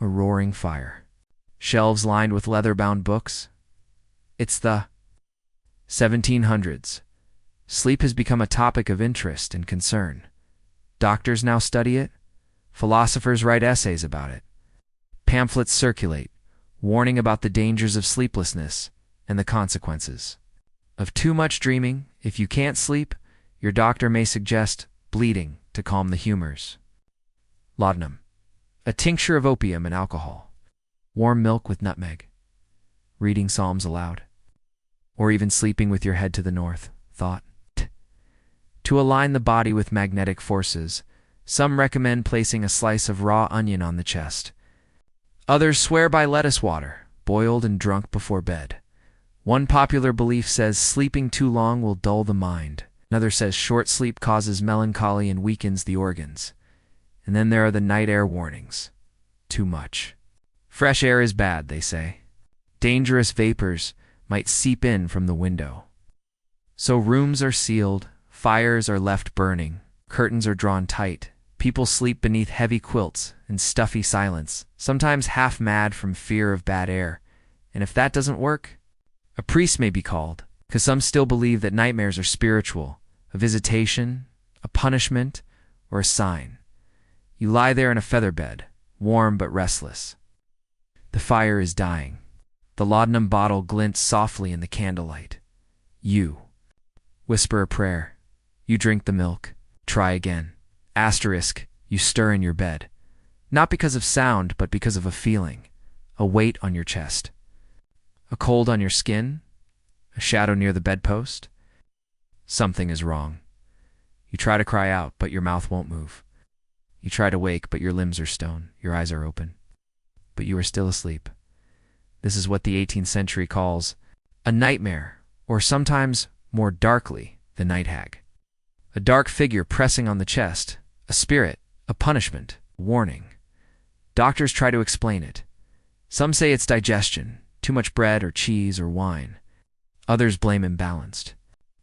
A roaring fire. Shelves lined with leather-bound books. It's the 1700s. Sleep has become a topic of interest and concern. Doctors now study it. Philosophers write essays about it. Pamphlets circulate. warning about the dangers of sleeplessness and the consequences of too much dreaming. If you can't sleep, your doctor may suggest bleeding to calm the humors. Laudanum, a tincture of opium and alcohol. Warm milk with nutmeg. Reading psalms aloud. Or even sleeping with your head to the north. Thought. To align the body with magnetic forces, some recommend placing a slice of raw onion on the chest. Others swear by lettuce water, boiled and drunk before bed. One popular belief says sleeping too long will dull the mind. Another says short sleep causes melancholy and weakens the organs. And then there are the night air warnings. Too much. Fresh air is bad, they say. Dangerous vapors might seep in from the window. So rooms are sealed, fires are left burning, curtains are drawn tight. People sleep beneath heavy quilts in stuffy silence, sometimes half mad from fear of bad air. And if that doesn't work, a priest may be called, because some still believe that nightmares are spiritual, a visitation, a punishment, or a sign. You lie there in a feather bed, warm but restless. The fire is dying. The laudanum bottle glints softly in the candlelight. You whisper a prayer. You drink the milk. Try again. Asterisk, you stir in your bed. Not because of sound, but because of a feeling. A weight on your chest. A cold on your skin. A shadow near the bedpost. Something is wrong. You try to cry out, but your mouth won't move. You try to wake, but your limbs are stone. Your eyes are open. But you are still asleep. This is what the 18th century calls a nightmare, or sometimes, more darkly, the night hag. A dark figure pressing on the chest, a spirit, a punishment, a warning. Doctors try to explain it. Some say it's digestion, too much bread or cheese or wine. Others blame imbalanced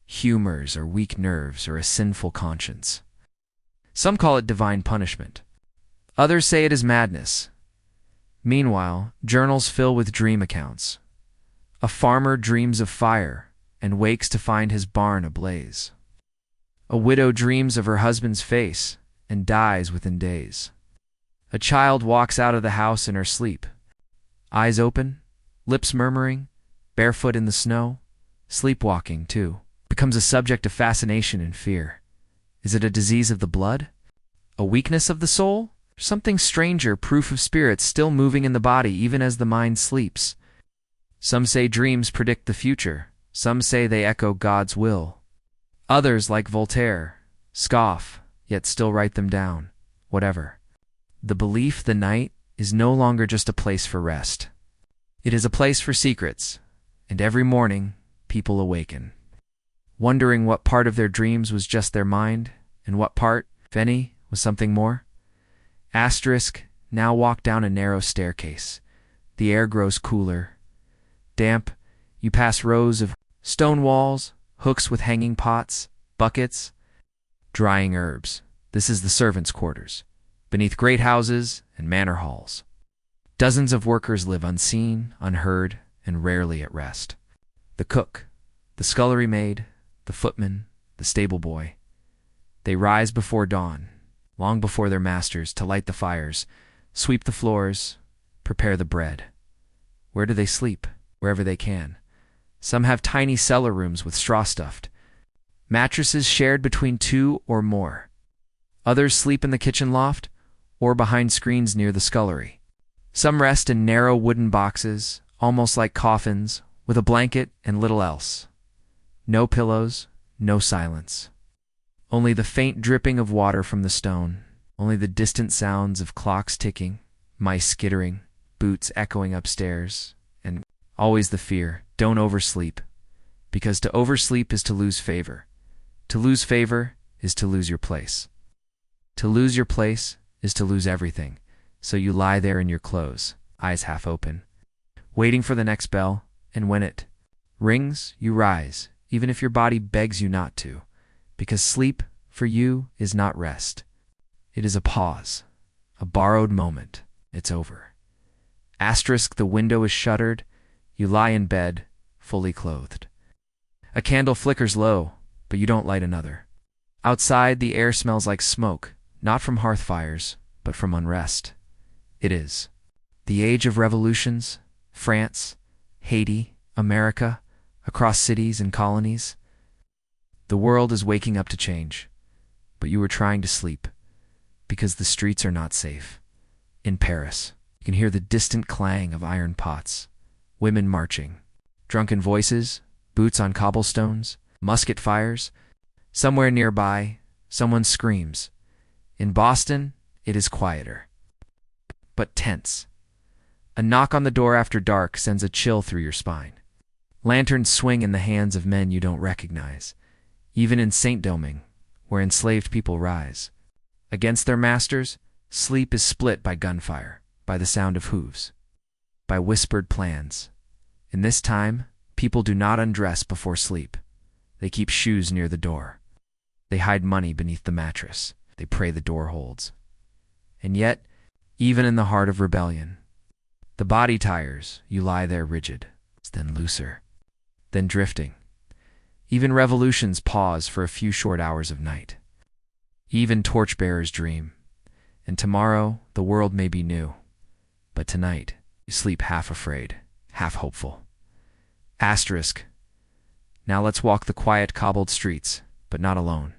humors or weak nerves or a sinful conscience. Some call it divine punishment. Others say it is madness. Meanwhile, journals fill with dream accounts. A farmer dreams of fire and wakes to find his barn ablaze. A widow dreams of her husband's face and dies within days. A child walks out of the house in her sleep. Eyes open, lips murmuring, barefoot in the snow. Sleepwalking, too, becomes a subject of fascination and fear. Is it a disease of the blood? A weakness of the soul? Something stranger, proof of spirits still moving in the body even as the mind sleeps. Some say dreams predict the future. Some say they echo God's will. Others, like Voltaire, scoff, yet still write them down. Whatever. The belief the night is no longer just a place for rest. It is a place for secrets, and every morning people awaken, wondering what part of their dreams was just their mind, and what part, if any, was something more. Asterisk, now walk down a narrow staircase. The air grows cooler. Damp, you pass rows of stone walls, hooks with hanging pots, buckets, drying herbs. This is the servants' quarters, beneath great houses and manor halls. Dozens of workers live unseen, unheard, and rarely at rest. The cook, the scullery maid, the footman, the stable boy. They rise before dawn, long before their masters, to light the fires, sweep the floors, prepare the bread. Where do they sleep? Wherever they can. Some have tiny cellar rooms with straw stuffed, mattresses shared between two or more. Others sleep in the kitchen loft or behind screens near the scullery. Some rest in narrow wooden boxes, almost like coffins, with a blanket and little else. No pillows, no silence. Only the faint dripping of water from the stone, only the distant sounds of clocks ticking, mice skittering, boots echoing upstairs, and always the fear, don't oversleep. Because to oversleep is to lose favor. To lose favor is to lose your place. To lose your place is to lose everything. So you lie there in your clothes, eyes half open, waiting for the next bell, and when it rings, you rise, even if your body begs you not to. Because sleep, for you, is not rest. It is a pause, a borrowed moment. It's over. Asterisk, the window is shuttered. You lie in bed, fully clothed. A candle flickers low, but you don't light another. Outside, the air smells like smoke, not from hearth fires, but from unrest. It is the age of revolutions, France, Haiti, America, across cities and colonies. The world is waking up to change, but you are trying to sleep because the streets are not safe. In Paris, you can hear the distant clang of iron pots, women marching, drunken voices, boots on cobblestones, musket fires. Somewhere nearby, someone screams. In Boston, it is quieter, but tense. A knock on the door after dark sends a chill through your spine. Lanterns swing in the hands of men you don't recognize. Even in Saint-Domingue, where enslaved people rise against their masters, sleep is split by gunfire, by the sound of hooves, by whispered plans. In this time, people do not undress before sleep. They keep shoes near the door. They hide money beneath the mattress. They pray the door holds. And yet, even in the heart of rebellion, the body tires, you lie there rigid, then looser, then drifting. Even revolutions pause for a few short hours of night. Even torchbearers dream. And tomorrow, the world may be new. But tonight, you sleep half afraid, half hopeful. Asterisk. Now let's walk the quiet cobbled streets, but not alone.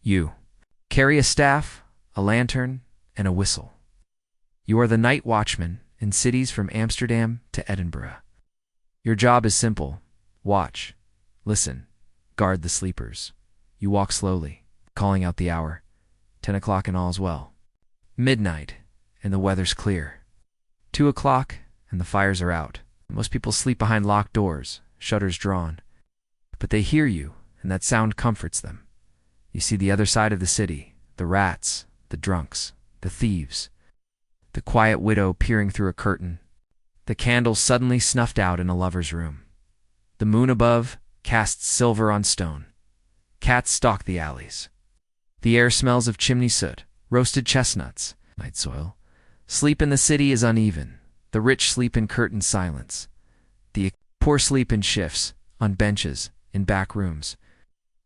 You carry a staff, a lantern, and a whistle. You are the night watchman in cities from Amsterdam to Edinburgh. Your job is simple. Watch, listen, guard the sleepers. You walk slowly, calling out the hour. 10 o'clock and all's well. Midnight, and the weather's clear. 2 o'clock, and the fires are out. Most people sleep behind locked doors, shutters drawn. But they hear you, and that sound comforts them. You see the other side of the city, the rats, the drunks, the thieves. The quiet widow peering through a curtain. The candle suddenly snuffed out in a lover's room. The moon above casts silver on stone. Cats stalk the alleys. The air smells of chimney soot, roasted chestnuts, night soil. Sleep in the city is uneven. The rich sleep in curtained silence. The poor sleep in shifts, on benches, in back rooms.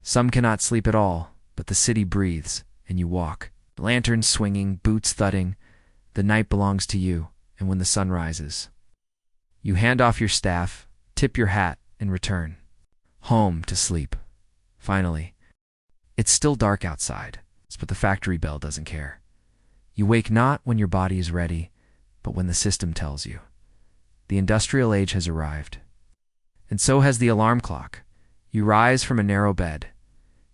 Some cannot sleep at all, but the city breathes, and you walk. Lanterns swinging, boots thudding. The night belongs to you, and when the sun rises, you hand off your staff, tip your hat, and return. Home to sleep. Finally. It's still dark outside, but the factory bell doesn't care. You wake not when your body is ready, but when the system tells you. The industrial age has arrived. And so has the alarm clock. You rise from a narrow bed.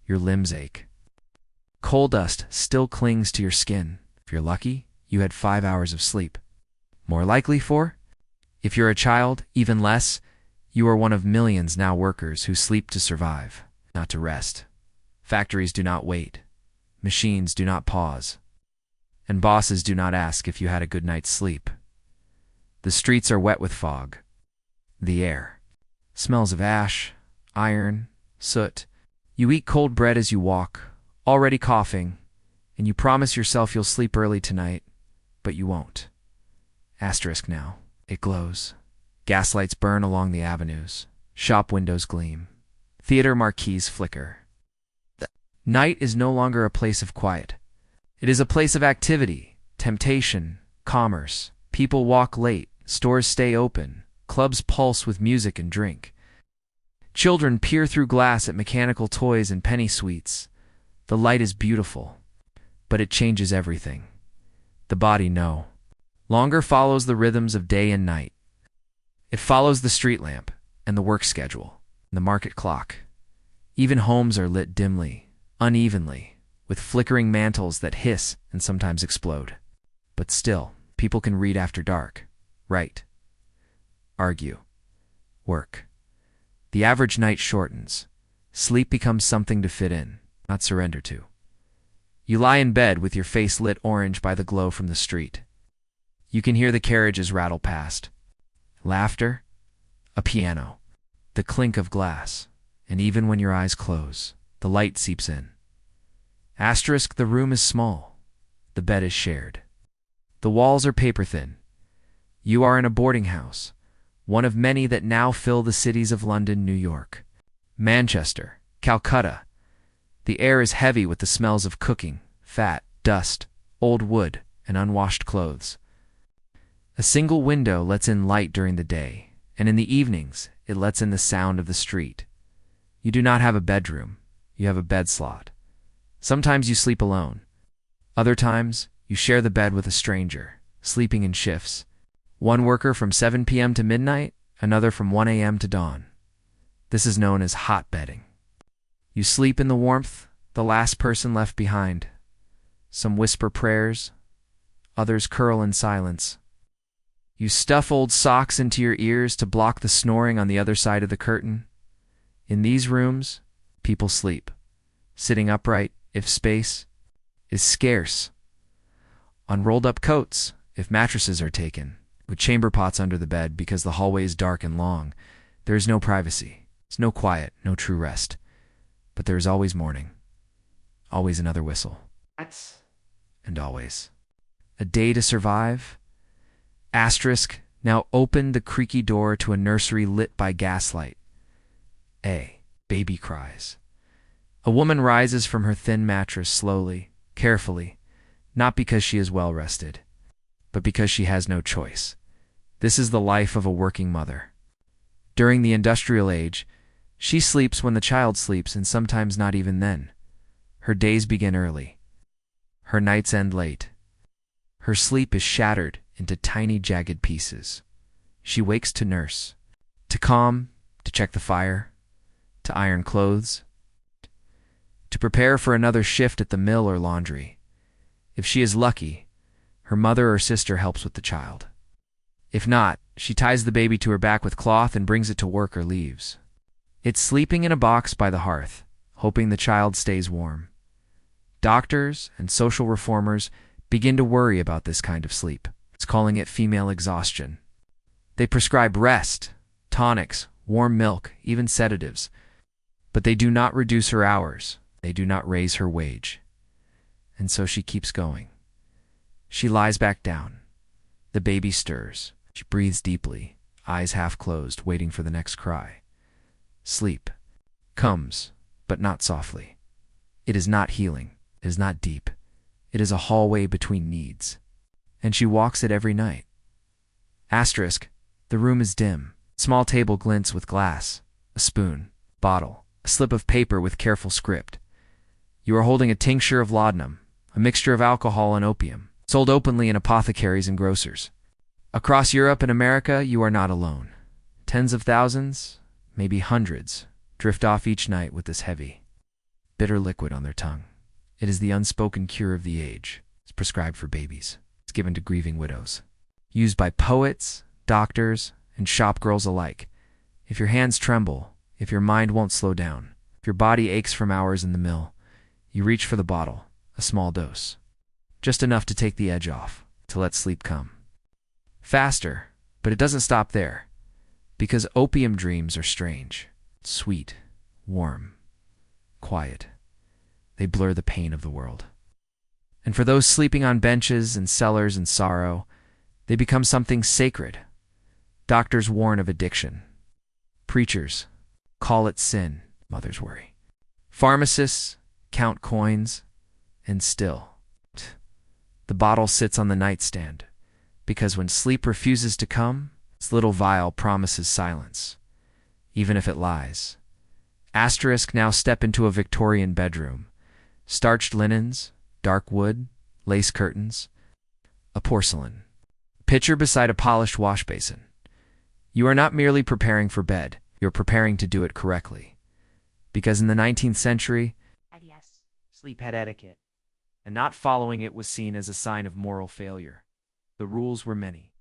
Your limbs ache. Coal dust still clings to your skin. If you're lucky, you had 5 hours of sleep. More likely 4? If you're a child, even less. You are one of millions now workers who sleep to survive, not to rest. Factories do not wait. Machines do not pause. And bosses do not ask if you had a good night's sleep. The streets are wet with fog. The air smells of ash, iron, soot. You eat cold bread as you walk, already coughing, and you promise yourself you'll sleep early tonight, but you won't. Asterisk now. It glows. Gaslights burn along the avenues. Shop windows gleam. Theater marquees flicker. The night is no longer a place of quiet. It is a place of activity, temptation, commerce. People walk late, stores stay open, clubs pulse with music and drink. Children peer through glass at mechanical toys and penny sweets. The light is beautiful, but it changes everything. The body no longer follows the rhythms of day and night. It follows the street lamp and the work schedule, and the market clock. Even homes are lit dimly, unevenly, with flickering mantles that hiss and sometimes explode. But still, people can read after dark, write, argue, work. The average night shortens. Sleep becomes something to fit in, not surrender to. You lie in bed with your face lit orange by the glow from the street. You can hear the carriages rattle past. Laughter, a piano, the clink of glass, and even when your eyes close, the light seeps in. Asterisk, the room is small. The bed is shared. The walls are paper thin. You are in a boarding house, one of many that now fill the cities of London, New York, Manchester, Calcutta. The air is heavy with the smells of cooking, fat, dust, old wood, and unwashed clothes. A single window lets in light during the day, and in the evenings, it lets in the sound of the street. You do not have a bedroom. You have a bed slot. Sometimes you sleep alone. Other times, you share the bed with a stranger, sleeping in shifts. One worker from 7 p.m. to midnight, another from 1 a.m. to dawn. This is known as hot bedding. You sleep in the warmth, the last person left behind. Some whisper prayers, others curl in silence. You stuff old socks into your ears to block the snoring on the other side of the curtain. In these rooms, people sleep, sitting upright if space is scarce, on rolled-up coats if mattresses are taken, with chamber pots under the bed because the hallway is dark and long. There is no privacy. It's no quiet, no true rest. But there is always morning, always another whistle, and always a day to survive. Asterisk now opened the creaky door to a nursery lit by gaslight. A baby cries. A woman rises from her thin mattress slowly, carefully, not because she is well rested, but because she has no choice. This is the life of a working mother. During the industrial age, she sleeps when the child sleeps, and sometimes not even then. Her days begin early. Her nights end late. Her sleep is shattered into tiny jagged pieces. She wakes to nurse, to calm, to check the fire, to iron clothes, to prepare for another shift at the mill or laundry. If she is lucky, her mother or sister helps with the child. If not, she ties the baby to her back with cloth and brings it to work or leaves. It's sleeping in a box by the hearth, hoping the child stays warm. Doctors and social reformers begin to worry about this kind of sleep. It's calling it female exhaustion. They prescribe rest, tonics, warm milk, even sedatives. But they do not reduce her hours. They do not raise her wage. And so she keeps going. She lies back down. The baby stirs. She breathes deeply, eyes half closed, waiting for the next cry. Sleep comes, but not softly. It is not healing. It is not deep. It is a hallway between needs. And she walks it every night. Asterisk, the room is dim. Small table glints with glass, a spoon, bottle, a slip of paper with careful script. You are holding a tincture of laudanum, a mixture of alcohol and opium, sold openly in apothecaries and grocers. Across Europe and America, you are not alone. Tens of thousands, maybe hundreds, drift off each night with this heavy, bitter liquid on their tongue. It is the unspoken cure of the age. It's prescribed for babies. It's given to grieving widows. Used by poets, doctors, and shopgirls alike. If your hands tremble, if your mind won't slow down, if your body aches from hours in the mill, you reach for the bottle, a small dose. Just enough to take the edge off, to let sleep come. Faster, but it doesn't stop there. Because opium dreams are strange, sweet, warm, quiet. They blur the pain of the world. And for those sleeping on benches and cellars in sorrow, they become something sacred. Doctors warn of addiction. Preachers call it sin, mothers worry. Pharmacists count coins, and still, the bottle sits on the nightstand, because when sleep refuses to come, its little vial promises silence, even if it lies. Asterisk now step into a Victorian bedroom. Starched linens, dark wood, lace curtains, a porcelain pitcher beside a polished wash basin. You are not merely preparing for bed, you're preparing to do it correctly. Because in the 19th century, sleep had etiquette, and not following it was seen as a sign of moral failure. The rules were many.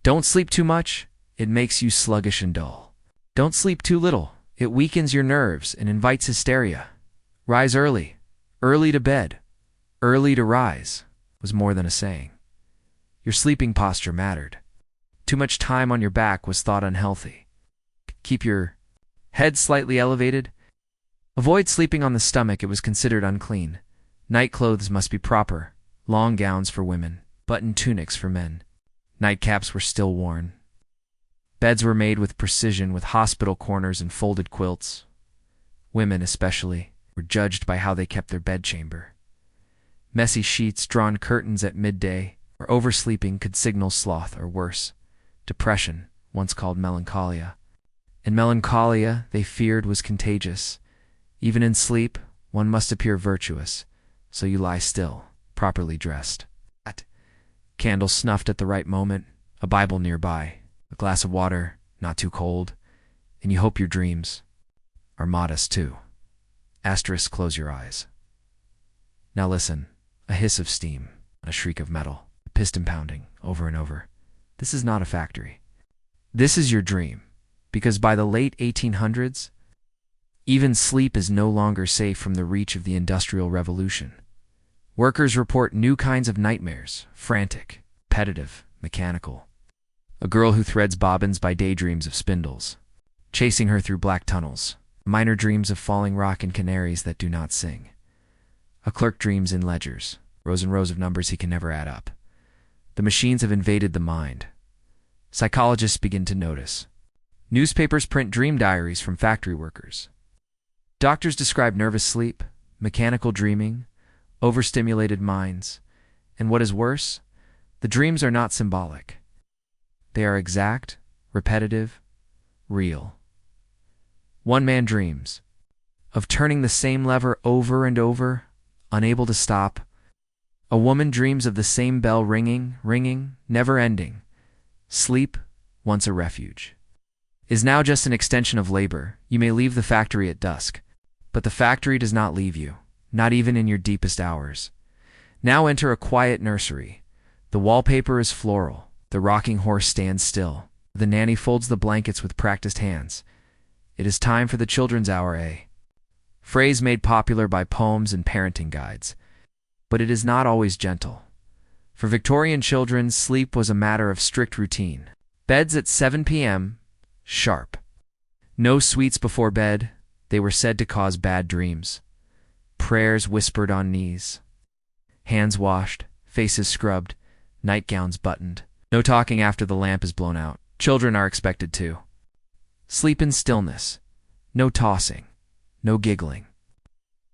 Don't sleep too much, it makes you sluggish and dull. Don't sleep too little, it weakens your nerves and invites hysteria. Rise early, early to bed, early to rise, was more than a saying. Your sleeping posture mattered. Too much time on your back was thought unhealthy. Keep your head slightly elevated. Avoid sleeping on the stomach, it was considered unclean. Night clothes must be proper, long gowns for women, button tunics for men. Nightcaps were still worn. Beds were made with precision, with hospital corners and folded quilts. Women, especially, were judged by how they kept their bedchamber. Messy sheets, drawn curtains at midday, or or oversleeping could signal sloth or worse, depression, once called melancholia. And melancholia, they feared, was contagious. Even in sleep, one must appear virtuous, so you lie still, properly dressed. Candle snuffed at the right moment, a Bible nearby, a glass of water, not too cold, and you hope your dreams are modest too. Asterisk, close your eyes. Now listen, a hiss of steam, a shriek of metal, a piston pounding, over and over. This is not a factory. This is your dream, because by the late 1800s, even sleep is no longer safe from the reach of the Industrial Revolution. Workers report new kinds of nightmares, frantic, repetitive, mechanical. A girl who threads bobbins by daydreams of spindles, chasing her through black tunnels, minor dreams of falling rock and canaries that do not sing. A clerk dreams in ledgers, rows and rows of numbers he can never add up. The machines have invaded the mind. Psychologists begin to notice. Newspapers print dream diaries from factory workers. Doctors describe nervous sleep, mechanical dreaming, overstimulated minds, and what is worse, the dreams are not symbolic. They are exact, repetitive, real. One man dreams of turning the same lever over and over, unable to stop. A woman dreams of the same bell ringing, never ending. Sleep, once a refuge, is now just an extension of labor. You may leave the factory at dusk, but the factory does not leave you, not even in your deepest hours. Now enter a quiet nursery. The wallpaper is floral. The rocking horse stands still. The nanny folds the blankets with practiced hands. It is time for the children's hour, a phrase made popular by poems and parenting guides. But it is not always gentle. For Victorian children, sleep was a matter of strict routine. Beds at 7 p.m., sharp. No sweets before bed. They were said to cause bad dreams. Prayers whispered on knees. Hands washed, faces scrubbed, nightgowns buttoned. No talking after the lamp is blown out. Children are expected to sleep in stillness. No tossing. No giggling.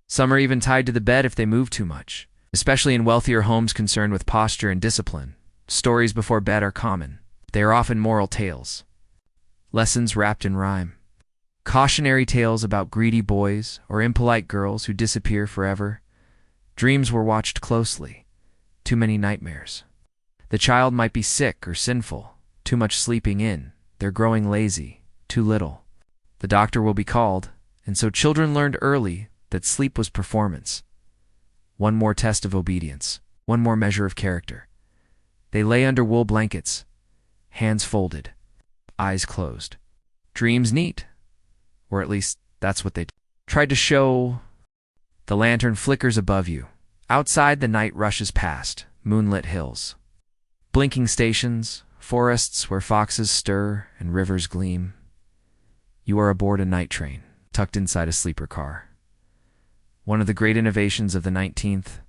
Some are even tied to the bed if they move too much. Especially in wealthier homes concerned with posture and discipline, stories before bed are common. They are often moral tales. Lessons wrapped in rhyme. Cautionary tales about greedy boys or impolite girls who disappear forever. Dreams were watched closely. Too many nightmares. The child might be sick or sinful. Too much sleeping in. They're growing lazy. Too little. The doctor will be called, and so children learned early that sleep was performance. One more test of obedience. One more measure of character. They lay under wool blankets, hands folded, eyes closed. Dreams neat. Or at least, that's what they tried to show. The lantern flickers above you. Outside, the night rushes past, moonlit hills. Blinking stations, forests where foxes stir and rivers gleam. You are aboard a night train, tucked inside a sleeper car. One of the great innovations of the 19th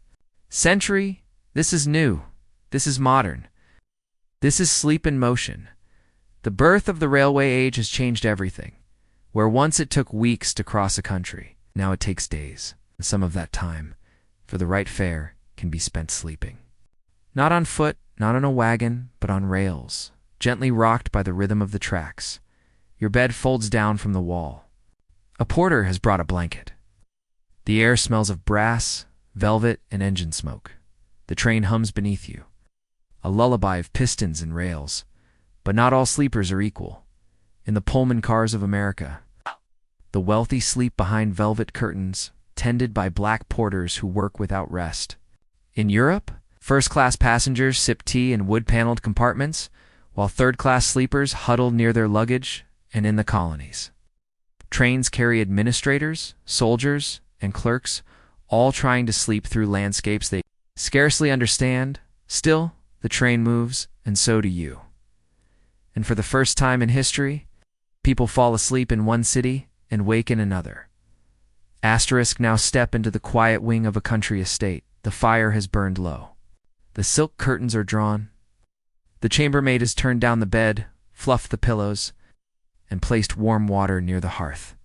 century. This is new. This is modern. This is sleep in motion. The birth of the railway age has changed everything. Where once it took weeks to cross a country, now it takes days. And some of that time, for the right fare, can be spent sleeping. Not on foot, not on a wagon, but on rails, gently rocked by the rhythm of the tracks. Your bed folds down from the wall. A porter has brought a blanket. The air smells of brass, velvet, and engine smoke. The train hums beneath you. A lullaby of pistons and rails. But not all sleepers are equal. In the Pullman cars of America, the wealthy sleep behind velvet curtains, tended by black porters who work without rest. In Europe, first-class passengers sip tea in wood-paneled compartments, while third-class sleepers huddle near their luggage and in the colonies. Trains carry administrators, soldiers, and clerks, all trying to sleep through landscapes they scarcely understand. Still, the train moves, and so do you. And for the first time in history, people fall asleep in one city and wake in another. Asterisk, now step into the quiet wing of a country estate. The fire has burned low. The silk curtains are drawn. The chambermaid has turned down the bed, fluffed the pillows, and placed warm water near the hearth.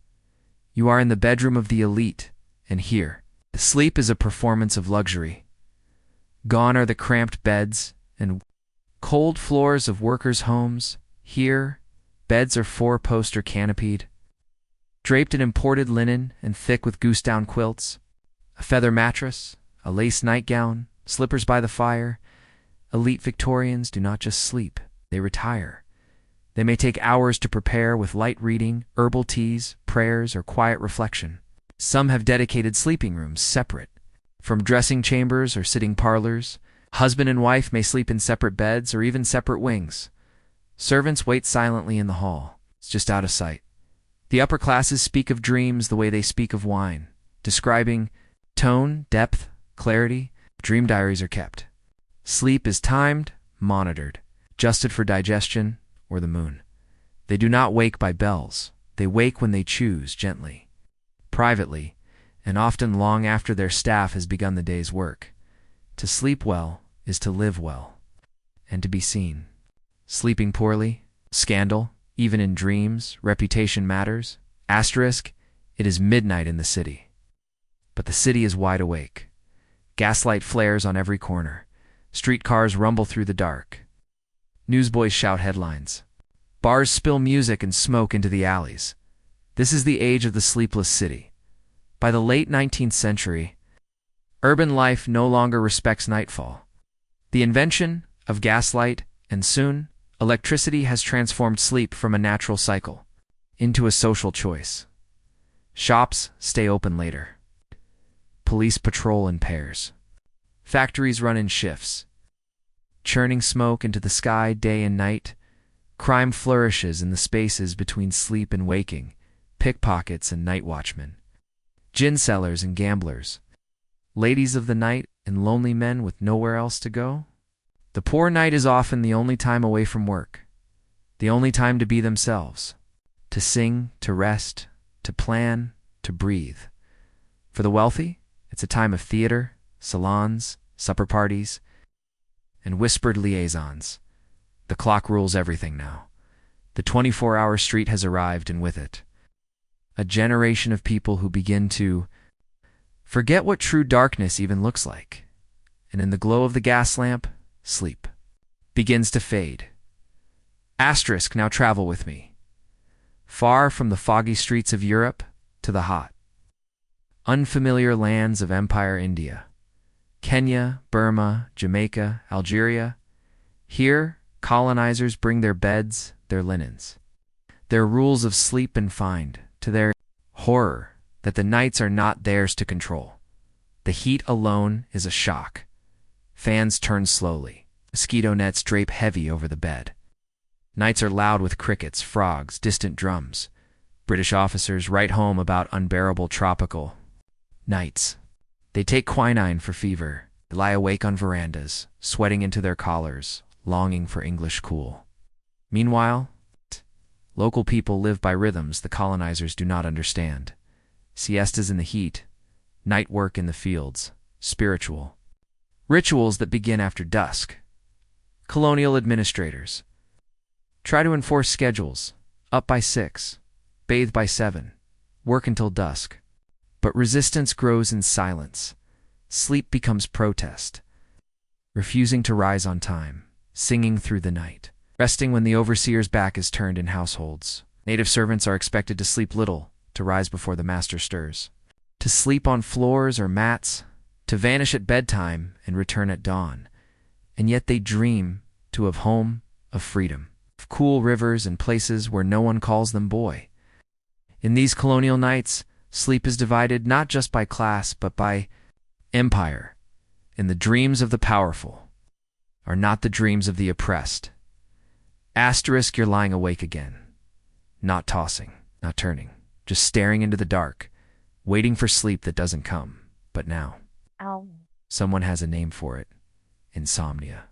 You are in the bedroom of the elite, and here, sleep is a performance of luxury. Gone are the cramped beds and cold floors of workers' homes. Here, beds are four-post or canopied, draped in imported linen and thick with goose-down quilts, a feather mattress, a lace nightgown, slippers by the fire. Elite Victorians do not just sleep, they retire. They may take hours to prepare with light reading, herbal teas, prayers, or quiet reflection. Some have dedicated sleeping rooms separate. From dressing chambers or sitting parlors, husband and wife may sleep in separate beds or even separate wings. Servants wait silently in the hall. It's just out of sight. The upper classes speak of dreams the way they speak of wine, describing tone, depth, clarity. Dream diaries are kept. Sleep is timed, monitored, adjusted for digestion or the moon. They do not wake by bells. They wake when they choose, gently, privately, and often long after their staff has begun the day's work. To sleep well is to live well, and to be seen. Sleeping poorly, scandal, even in dreams, reputation matters. Asterisk, it is midnight in the city. But the city is wide awake. Gaslight flares on every corner. Streetcars rumble through the dark. Newsboys shout headlines. Bars spill music and smoke into the alleys. This is the age of the sleepless city. By the late 19th century, urban life no longer respects nightfall. The invention of gaslight and soon electricity has transformed sleep from a natural cycle into a social choice. Shops stay open later. Police patrol in pairs. Factories run in shifts, churning smoke into the sky day and night. Crime flourishes in the spaces between sleep and waking, pickpockets and night watchmen, gin sellers and gamblers, ladies of the night and lonely men with nowhere else to go. The poor night is often the only time away from work, the only time to be themselves, to sing, to rest, to plan, to breathe. For the wealthy, it's a time of theater, salons, supper parties, and whispered liaisons. The clock rules everything now. The 24-hour street has arrived, and with it, a generation of people who begin to forget what true darkness even looks like. And in the glow of the gas lamp, sleep begins to fade. Asterisk, now travel with me. Far from the foggy streets of Europe to the hot, unfamiliar lands of Empire India. Kenya, Burma, Jamaica, Algeria. Here, colonizers bring their beds, their linens, their rules of sleep and find, to their horror, that the nights are not theirs to control. The heat alone is a shock. Fans turn slowly. Mosquito nets drape heavy over the bed. Nights are loud with crickets, frogs, distant drums. British officers write home about unbearable tropical nights. They take quinine for fever. They lie awake on verandas, sweating into their collars, longing for English cool. Meanwhile, local people live by rhythms the colonizers do not understand. Siestas in the heat, night work in the fields, spiritual rituals that begin after dusk. Colonial administrators try to enforce schedules: up by 6, bathe by 7, work until dusk. But resistance grows in silence. Sleep becomes protest, refusing to rise on time, singing through the night, resting when the overseer's back is turned in households. Native servants are expected to sleep little, to rise before the master stirs, to sleep on floors or mats, to vanish at bedtime and return at dawn. And yet they dream to of home, of freedom, of cool rivers and places where no one calls them boy. In these colonial nights, sleep is divided not just by class, but by empire. And the dreams of the powerful are not the dreams of the oppressed. Asterisk, you're lying awake again. Not tossing, not turning, just staring into the dark, waiting for sleep that doesn't come. But now, someone has a name for it: insomnia.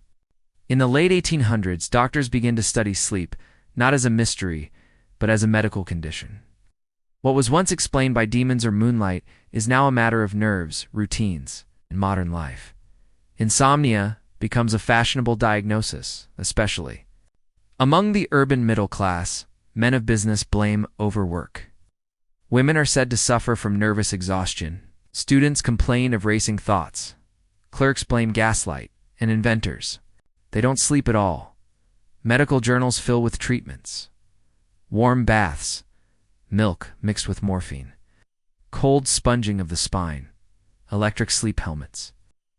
In the late 1800s, doctors began to study sleep, not as a mystery, but as a medical condition. What was once explained by demons or moonlight is now a matter of nerves, routines, and modern life. Insomnia becomes a fashionable diagnosis, especially among the urban middle class. Men of business blame overwork. Women are said to suffer from nervous exhaustion. Students complain of racing thoughts. Clerks blame gaslight, and inventors, They don't sleep at all. Medical journals fill with treatments. Warm baths, milk mixed with morphine, cold sponging of the spine, electric sleep helmets,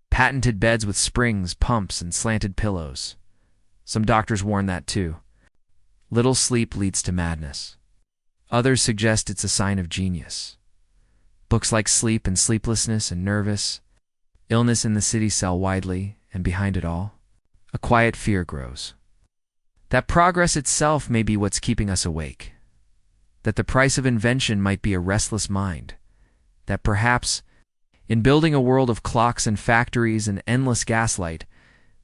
patented beds with springs, pumps, and slanted pillows. Some doctors warn that too. Little sleep leads to madness. Others suggest it's a sign of genius. Books like Sleep and Sleeplessness and Nervous, Illness in the City sell widely, and behind it all, a quiet fear grows. That progress itself may be what's keeping us awake. That the price of invention might be a restless mind. That perhaps, in building a world of clocks and factories and endless gaslight,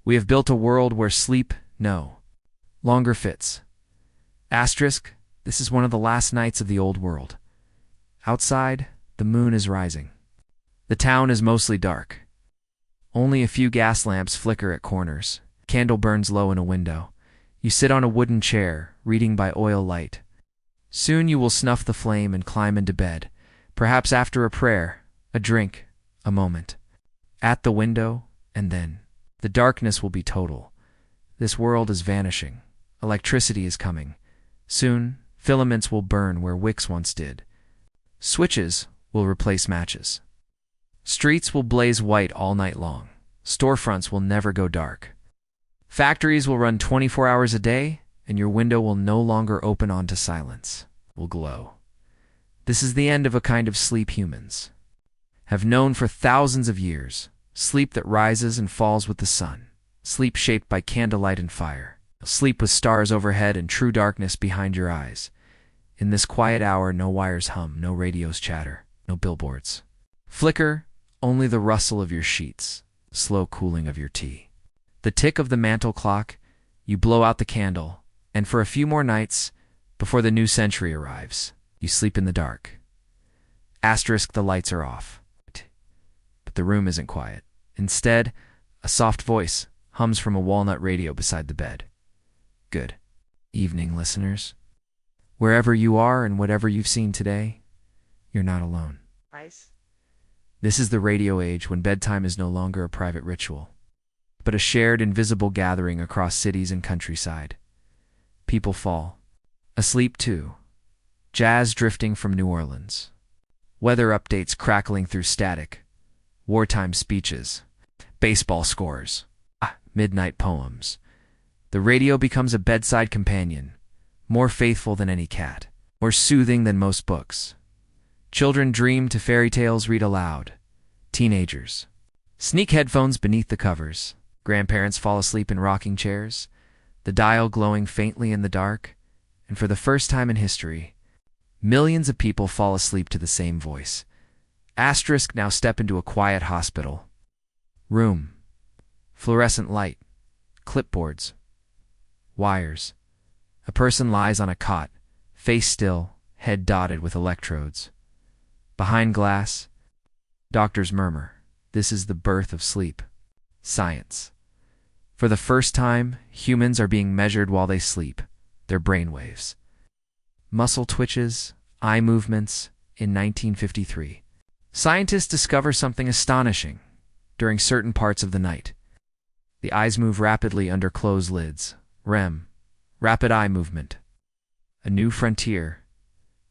we have built a world where sleep, no longer fits. Asterisk, this is one of the last nights of the old world. Outside, the moon is rising. The town is mostly dark. Only a few gas lamps flicker at corners. Candle burns low in a window. You sit on a wooden chair, reading by oil light. Soon you will snuff the flame and climb into bed, perhaps after a prayer, a drink, a moment. At the window, and then, the darkness will be total. This world is vanishing. Electricity is coming. Soon, filaments will burn where wicks once did. Switches will replace matches. Streets will blaze white all night long. Storefronts will never go dark. Factories will run 24 hours a day, and your window will no longer open onto silence. Will glow. This is the end of a kind of sleep humans have known for thousands of years. Sleep that rises and falls with the sun. Sleep shaped by candlelight and fire. Sleep with stars overhead and true darkness behind your eyes. In this quiet hour, no wires hum, no radios chatter, no billboards flicker, only the rustle of your sheets, slow cooling of your tea. The tick of the mantle clock, you blow out the candle, and for a few more nights, before the new century arrives, you sleep in the dark. Asterisk, the lights are off. But the room isn't quiet. Instead, a soft voice hums from a walnut radio beside the bed. Good evening, listeners. Wherever you are and whatever you've seen today, you're not alone. This is the radio age when bedtime is no longer a private ritual, but a shared invisible gathering across cities and countryside. People fall asleep too. Jazz drifting from New Orleans. Weather updates crackling through static. Wartime speeches. Baseball scores. Midnight poems. The radio becomes a bedside companion, more faithful than any cat, more soothing than most books. Children dream to fairy tales read aloud. Teenagers sneak headphones beneath the covers. Grandparents fall asleep in rocking chairs, the dial glowing faintly in the dark, and for the first time in history, millions of people fall asleep to the same voice. Asterisk, now step into a quiet hospital. Room. Fluorescent light. Clipboards. Wires. A person lies on a cot, face still, head dotted with electrodes. Behind glass, doctors murmur, this is the birth of sleep. Science. For the first time, humans are being measured while they sleep, their brainwaves. Muscle twitches, eye movements, in 1953. Scientists discover something astonishing during certain parts of the night. The eyes move rapidly under closed lids. REM. Rapid eye movement. A new frontier.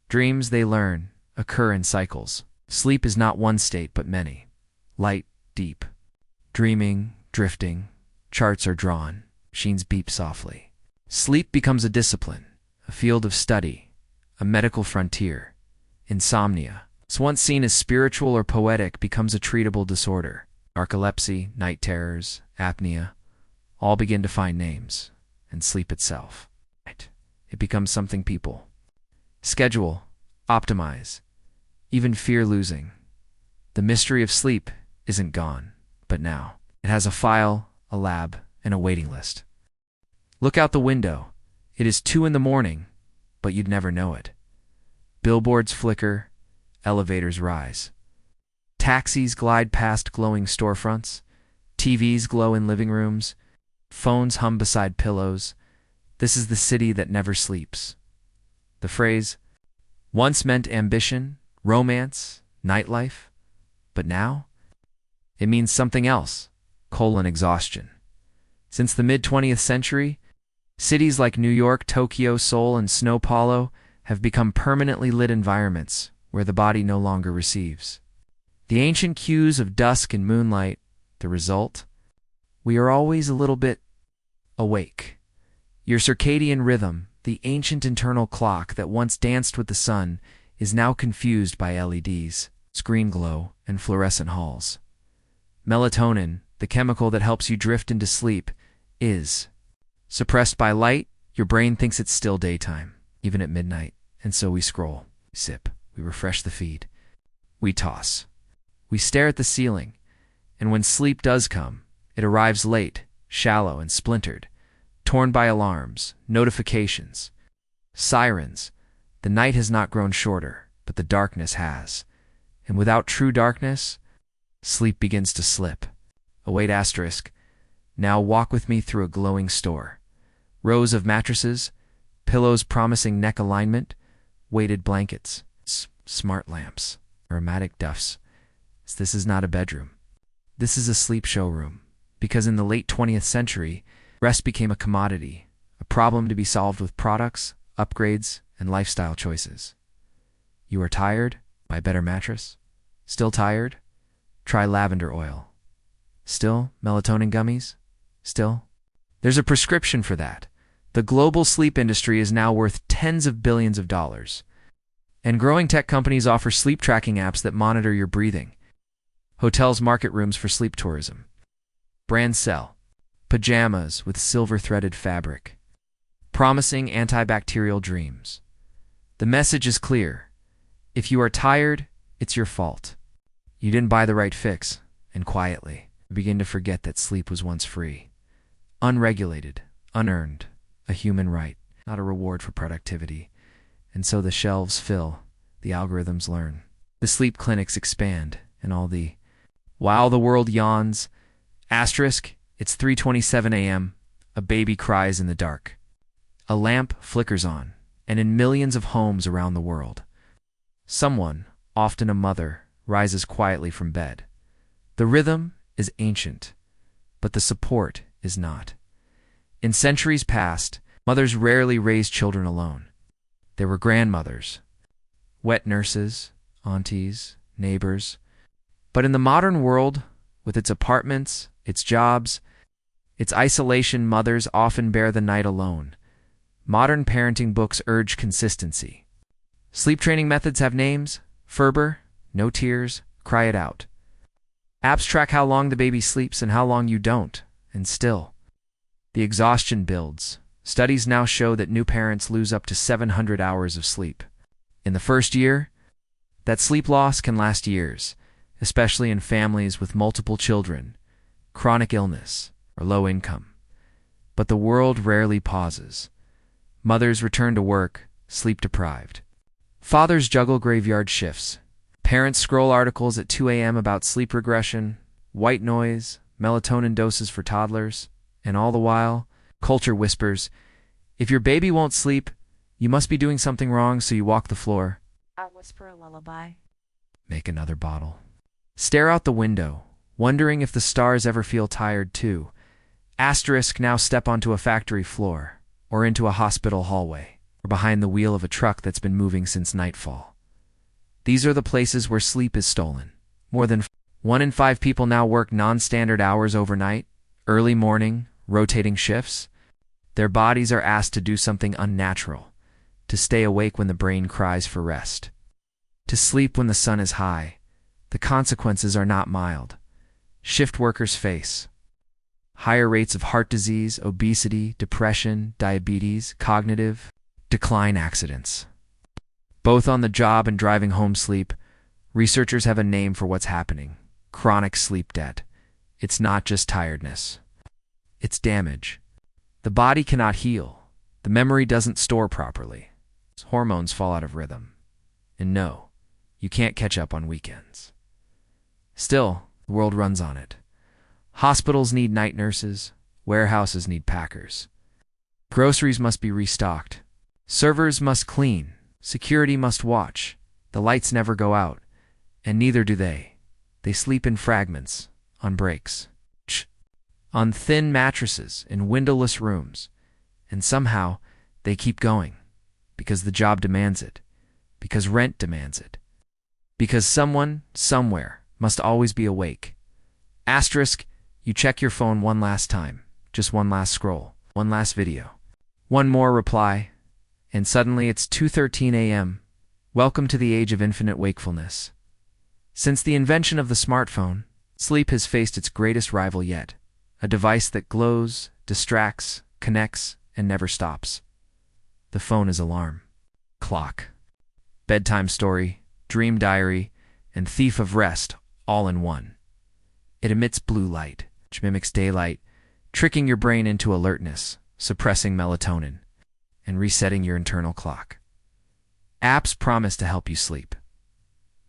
Dreams, they learn, occur in cycles. Sleep is not one state but many. Light, deep. Dreaming, drifting. Charts are drawn. Machines beep softly. Sleep becomes a discipline, a field of study, a medical frontier. Insomnia, once seen as spiritual or poetic, becomes a treatable disorder. Narcolepsy, night terrors, apnea, all begin to find names, and sleep itself. It becomes something people schedule, optimize, even fear losing. The mystery of sleep isn't gone, but now it has a file, a lab, and a waiting list. Look out the window. It is 2 a.m, but you'd never know it. Billboards flicker, elevators rise. Taxis glide past glowing storefronts. TVs glow in living rooms. Phones hum beside pillows. This is the city that never sleeps. The phrase once meant ambition, romance, nightlife, but now it means something else: exhaustion. Since the mid-20th century, cities like New York, Tokyo, Seoul, and São Paulo have become permanently lit environments where the body no longer receives the ancient cues of dusk and moonlight. The result? We are always a little bit awake. Your circadian rhythm, the ancient internal clock that once danced with the sun, is now confused by LEDs, screen glow, and fluorescent halls. Melatonin, the chemical that helps you drift into sleep, is suppressed by light. Your brain thinks it's still daytime, even at midnight, and so we scroll, we sip, we refresh the feed, we toss. We stare at the ceiling, and when sleep does come, it arrives late, shallow, and splintered, torn by alarms, notifications, sirens. The night has not grown shorter, but the darkness has. And without true darkness, sleep begins to slip. Await asterisk. Now walk with me through a glowing store. Rows of mattresses, pillows promising neck alignment, weighted blankets, smart lamps, aromatic dufts. This is not a bedroom. This is a sleep showroom, because in the late 20th century, rest became a commodity, a problem to be solved with products, upgrades, and lifestyle choices. You are tired? Buy a better mattress. Still tired? Try lavender oil. Still melatonin gummies? Still? There's a prescription for that. The global sleep industry is now worth tens of billions of dollars. And growing tech companies offer sleep tracking apps that monitor your breathing. Hotels market rooms for sleep tourism. Brands sell pajamas with silver-threaded fabric, promising antibacterial dreams. The message is clear. If you are tired, it's your fault. You didn't buy the right fix, and quietly, you begin to forget that sleep was once free, unregulated, unearned, a human right, not a reward for productivity. And so the shelves fill, the algorithms learn, the sleep clinics expand, and while the world yawns, asterisk, it's 3:27 a.m., a baby cries in the dark. A lamp flickers on, and in millions of homes around the world, someone, often a mother, rises quietly from bed. The rhythm is ancient, but the support is not. In centuries past, mothers rarely raised children alone. There were grandmothers, wet nurses, aunties, neighbors. But in the modern world, with its apartments, its jobs, its isolation, mothers often bear the night alone. Modern parenting books urge consistency. Sleep training methods have names: Ferber, no tears, cry it out. Apps track how long the baby sleeps and how long you don't, and still, the exhaustion builds. Studies now show that new parents lose up to 700 hours of sleep in the first year. That sleep loss can last years, especially in families with multiple children, chronic illness, or low income. But the world rarely pauses. Mothers return to work, sleep deprived. Fathers juggle graveyard shifts. Parents scroll articles at 2 a.m. about sleep regression, white noise, melatonin doses for toddlers, and all the while, culture whispers, if your baby won't sleep, you must be doing something wrong, so you walk the floor. I whisper a lullaby. Make another bottle. Stare out the window, wondering if the stars ever feel tired too. Asterisk, now step onto a factory floor, or into a hospital hallway, or behind the wheel of a truck that's been moving since nightfall. These are the places where sleep is stolen. More than 1 in 5 people now work non-standard hours overnight, early morning, rotating shifts. Their bodies are asked to do something unnatural, to stay awake when the brain cries for rest, to sleep when the sun is high. The consequences are not mild. Shift workers face higher rates of heart disease, obesity, depression, diabetes, cognitive decline accidents. Both on the job and driving home sleep, researchers have a name for what's happening: chronic sleep debt. It's not just tiredness. It's damage. The body cannot heal. The memory doesn't store properly. Hormones fall out of rhythm. And no, you can't catch up on weekends. Still, the world runs on it. Hospitals need night nurses. Warehouses need packers. Groceries must be restocked. Servers must clean. Security must watch. The lights never go out, and neither do they. They sleep in fragments, on breaks. on thin mattresses in windowless rooms, and somehow they keep going, because the job demands it, because rent demands it, because someone, somewhere, must always be awake. Asterisk, you check your phone one last time, just one last scroll, one last video, one more reply, and suddenly it's 2:13 a.m. Welcome to the age of infinite wakefulness. Since the invention of the smartphone, sleep has faced its greatest rival yet, a device that glows, distracts, connects, and never stops. The phone is alarm, clock, bedtime story, dream diary, and thief of rest all in one. It emits blue light, which mimics daylight, tricking your brain into alertness, suppressing melatonin, and resetting your internal clock. Apps promise to help you sleep.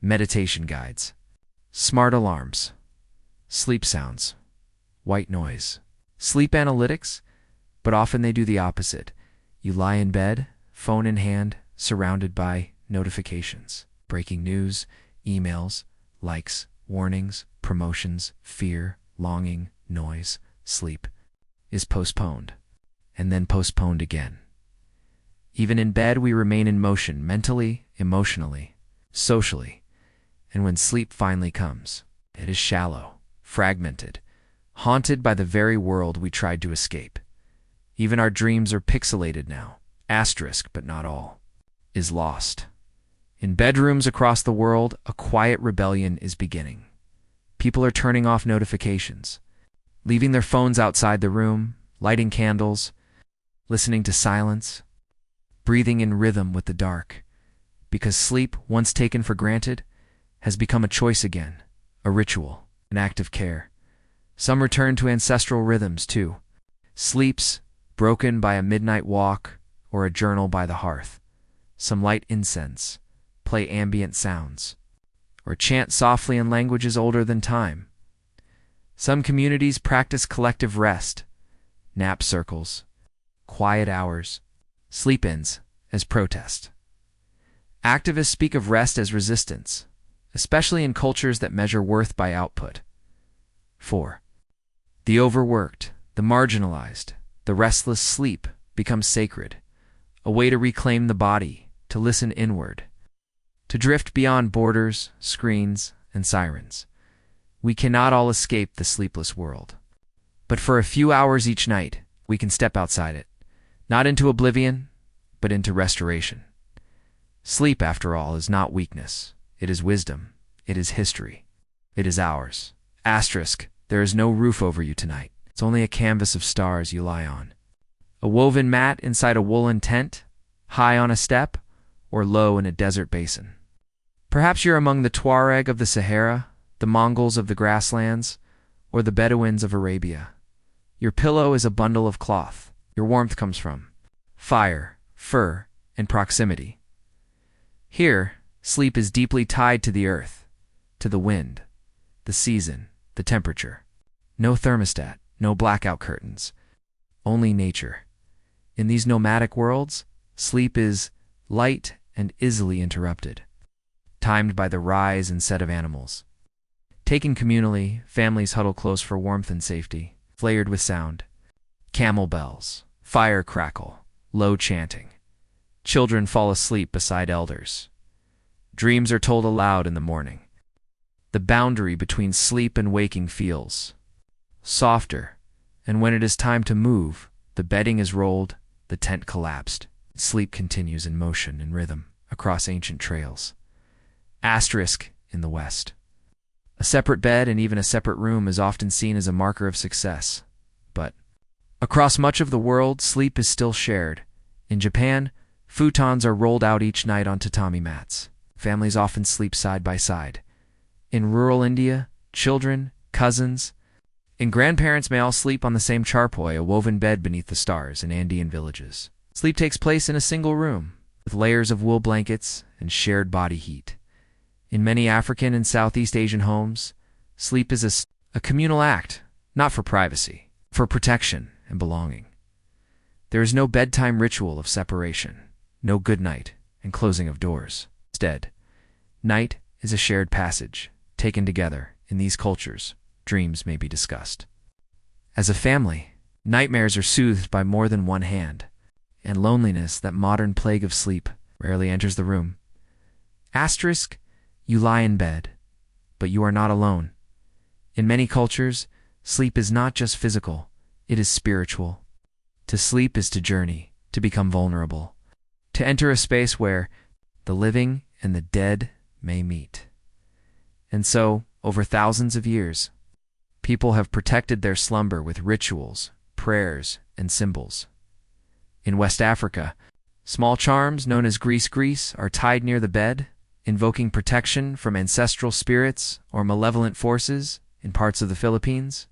Meditation guides, smart alarms, sleep sounds, white noise, sleep analytics, but often they do the opposite. You lie in bed, phone in hand, surrounded by notifications, breaking news, emails, likes, warnings, promotions, fear, longing, noise. Sleep is postponed, and then postponed again. Even in bed, we remain in motion mentally, emotionally, socially, and when sleep finally comes, it is shallow, fragmented, haunted by the very world we tried to escape. Even our dreams are pixelated now. Asterisk, but not all, is lost. In bedrooms across the world, a quiet rebellion is beginning. People are turning off notifications, leaving their phones outside the room, lighting candles, listening to silence, breathing in rhythm with the dark, because sleep, once taken for granted, has become a choice again, a ritual, an act of care. Some return to ancestral rhythms, too. Sleeps broken by a midnight walk or a journal by the hearth. Some light incense, play ambient sounds, or chant softly in languages older than time. Some communities practice collective rest, nap circles, quiet hours, sleep-ins as protest. Activists speak of rest as resistance, especially in cultures that measure worth by output. 4. The overworked, the marginalized, the restless sleep becomes sacred, a way to reclaim the body, to listen inward, to drift beyond borders, screens, and sirens. We cannot all escape the sleepless world. But for a few hours each night, we can step outside it, not into oblivion, but into restoration. Sleep, after all, is not weakness. It is wisdom. It is history. It is ours. Asterisk, there is no roof over you tonight. It's only a canvas of stars you lie on. A woven mat inside a woolen tent, high on a step, or low in a desert basin. Perhaps you're among the Tuareg of the Sahara, the Mongols of the grasslands, or the Bedouins of Arabia. Your pillow is a bundle of cloth. Your warmth comes from fire, fur, and proximity. Here, sleep is deeply tied to the earth, to the wind, the season, the temperature. No thermostat, no blackout curtains, only nature. In these nomadic worlds, sleep is light and easily interrupted, timed by the rise and set of animals. Taken communally, families huddle close for warmth and safety, flared with sound. Camel bells, fire crackle, low chanting. Children fall asleep beside elders. Dreams are told aloud in the morning. The boundary between sleep and waking feels softer, and when it is time to move, the bedding is rolled, the tent collapsed. Sleep continues in motion and rhythm across ancient trails. Asterisk in the West. A separate bed and even a separate room is often seen as a marker of success. But across much of the world, sleep is still shared. In Japan, futons are rolled out each night on tatami mats. Families often sleep side by side. In rural India, children, cousins, and grandparents may all sleep on the same charpoy, a woven bed beneath the stars in Andean villages. Sleep takes place in a single room, with layers of wool blankets and shared body heat. In many African and Southeast Asian homes, sleep is a communal act, not for privacy, for protection and belonging. There is no bedtime ritual of separation, no good night and closing of doors. Instead, night is a shared passage, taken together. In these cultures, dreams may be discussed. As a family, nightmares are soothed by more than one hand, and loneliness, that modern plague of sleep, rarely enters the room. Asterisk, you lie in bed, but you are not alone. In many cultures, sleep is not just physical, it is spiritual. To sleep is to journey, to become vulnerable, to enter a space where the living and the dead may meet. And so, over thousands of years, people have protected their slumber with rituals, prayers, and symbols. In West Africa, small charms known as grease are tied near the bed, invoking protection from ancestral spirits or malevolent forces. In parts of the Philippines,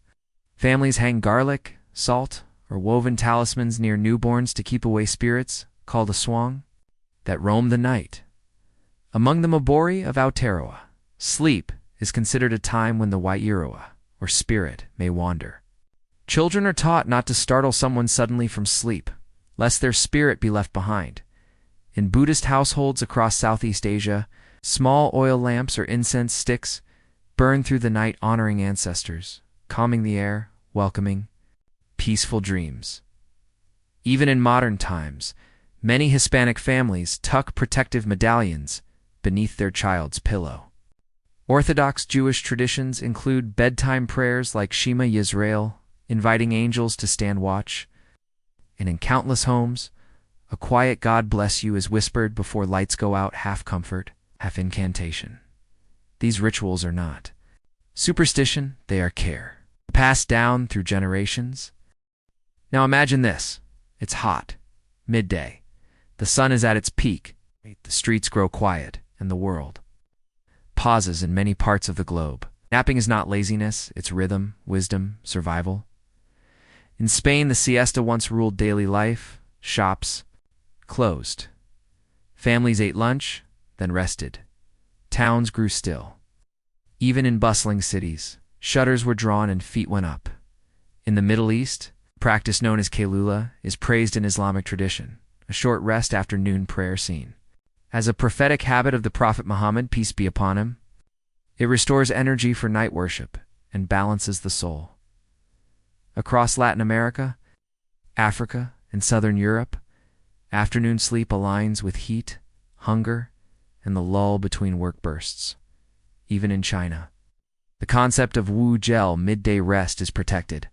families hang garlic, salt, or woven talismans near newborns to keep away spirits, called aswang, that roam the night. Among the Mabori of Aotearoa, sleep is considered a time when the Wairoa, or spirit, may wander. Children are taught not to startle someone suddenly from sleep, lest their spirit be left behind. In Buddhist households across Southeast Asia, small oil lamps or incense sticks burn through the night, honoring ancestors, calming the air, welcoming peaceful dreams. Even in modern times, many Hispanic families tuck protective medallions beneath their child's pillow. Orthodox Jewish traditions include bedtime prayers like Shema Yisrael, inviting angels to stand watch. And in countless homes, a quiet "God bless you" is whispered before lights go out, half comfort, half incantation. These rituals are not superstition, they are care, passed down through generations. Now imagine this. It's hot, midday. The sun is at its peak. The streets grow quiet, and the world pauses in many parts of the globe. Napping is not laziness, it's rhythm, wisdom, survival. In Spain, the siesta once ruled daily life. Shops closed. Families ate lunch, then rested. Towns grew still. Even in bustling cities, shutters were drawn and feet went up. In the Middle East, a practice known as Kailula is praised in Islamic tradition, a short rest after noon prayer scene. As a prophetic habit of the Prophet Muhammad, peace be upon him, it restores energy for night worship and balances the soul. Across Latin America, Africa, and Southern Europe, afternoon sleep aligns with heat, hunger, and the lull between work bursts. Even in China, the concept of Wu Gel, midday rest, is protected.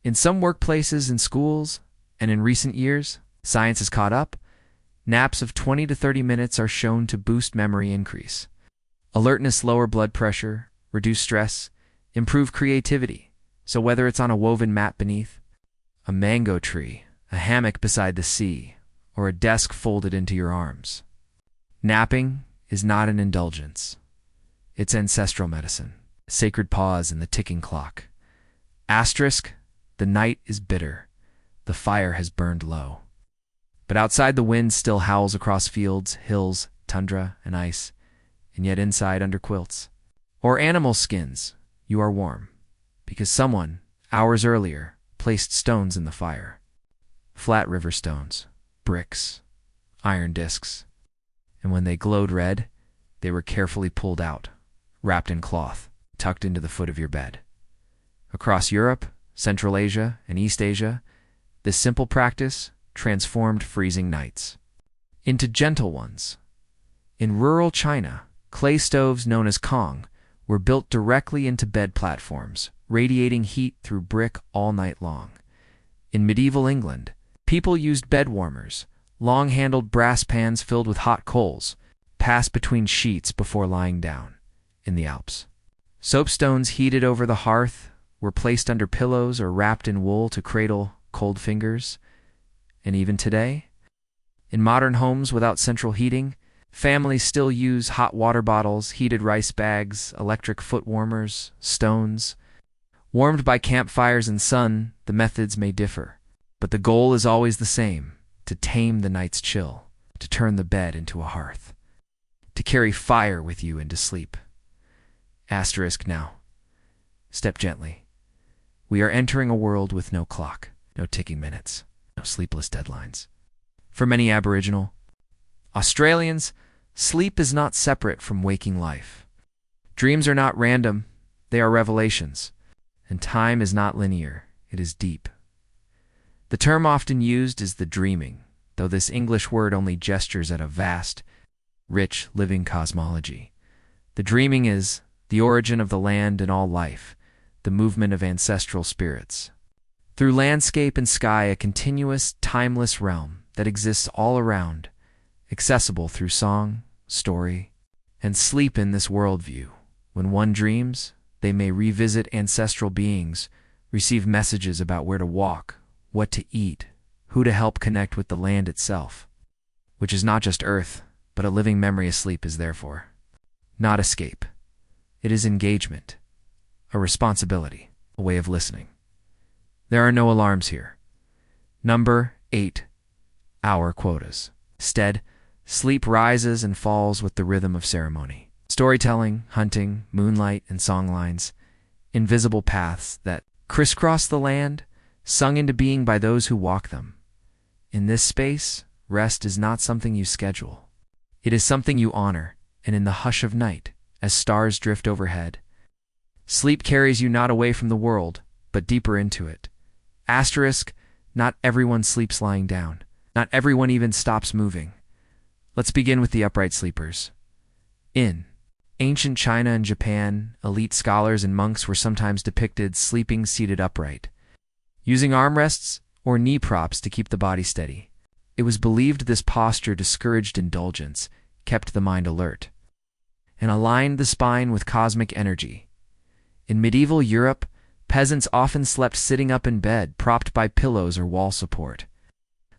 In some workplaces and schools, and in recent years, science has caught up. Naps of 20 to 30 minutes are shown to boost memory increase, alertness, lower blood pressure, reduce stress, improve creativity. So whether it's on a woven mat beneath a mango tree, a hammock beside the sea, or a desk folded into your arms, napping is not an indulgence. It's ancestral medicine, a sacred pause in the ticking clock. Asterisk, the night is bitter. The fire has burned low. But outside, the wind still howls across fields, hills, tundra, and ice, and yet inside, under quilts or animal skins, you are warm, because someone, hours earlier, placed stones in the fire. Flat river stones, bricks, iron discs, and when they glowed red, they were carefully pulled out, wrapped in cloth, tucked into the foot of your bed. Across Europe, Central Asia, and East Asia, this simple practice transformed freezing nights into gentle ones. In rural China, clay stoves known as kong were built directly into bed platforms, radiating heat through brick all night long. In medieval England, people used bed warmers, long-handled brass pans filled with hot coals, passed between sheets before lying down. In the Alps, soapstones heated over the hearth were placed under pillows or wrapped in wool to cradle cold fingers. And even today, in modern homes without central heating, families still use hot water bottles, heated rice bags, electric foot warmers, stones. Warmed by campfires and sun, the methods may differ, but the goal is always the same: to tame the night's chill, to turn the bed into a hearth, to carry fire with you into sleep. Asterisk now. Step gently. We are entering a world with no clock, no ticking minutes, no sleepless deadlines. For many Aboriginal Australians, sleep is not separate from waking life. Dreams are not random, they are revelations. And time is not linear. it is deep. The term often used is the dreaming, though this English word only gestures at a vast, rich, living cosmology. The dreaming is the origin of the land and all life, the movement of ancestral spirits. Through landscape and sky, a continuous, timeless realm that exists all around, accessible through song, story, and sleep. In this worldview, when one dreams, they may revisit ancestral beings, receive messages about where to walk, what to eat, who to help connect with the land itself, which is not just earth, but a living memory. Asleep is therefore not escape. It is engagement, a responsibility, a way of listening. There are no alarms here. Number 8. Hour quotas. Instead, sleep rises and falls with the rhythm of ceremony. Storytelling, hunting, moonlight, and songlines, invisible paths that crisscross the land, sung into being by those who walk them. In this space, rest is not something you schedule. It is something you honor, and in the hush of night, as stars drift overhead, sleep carries you not away from the world, but deeper into it. Asterisk, not everyone sleeps lying down. Not everyone even stops moving. Let's begin with the upright sleepers. In ancient China and Japan, elite scholars and monks were sometimes depicted sleeping seated upright, using armrests or knee props to keep the body steady. It was believed this posture discouraged indulgence, kept the mind alert, and aligned the spine with cosmic energy. In medieval Europe, peasants often slept sitting up in bed, propped by pillows or wall support.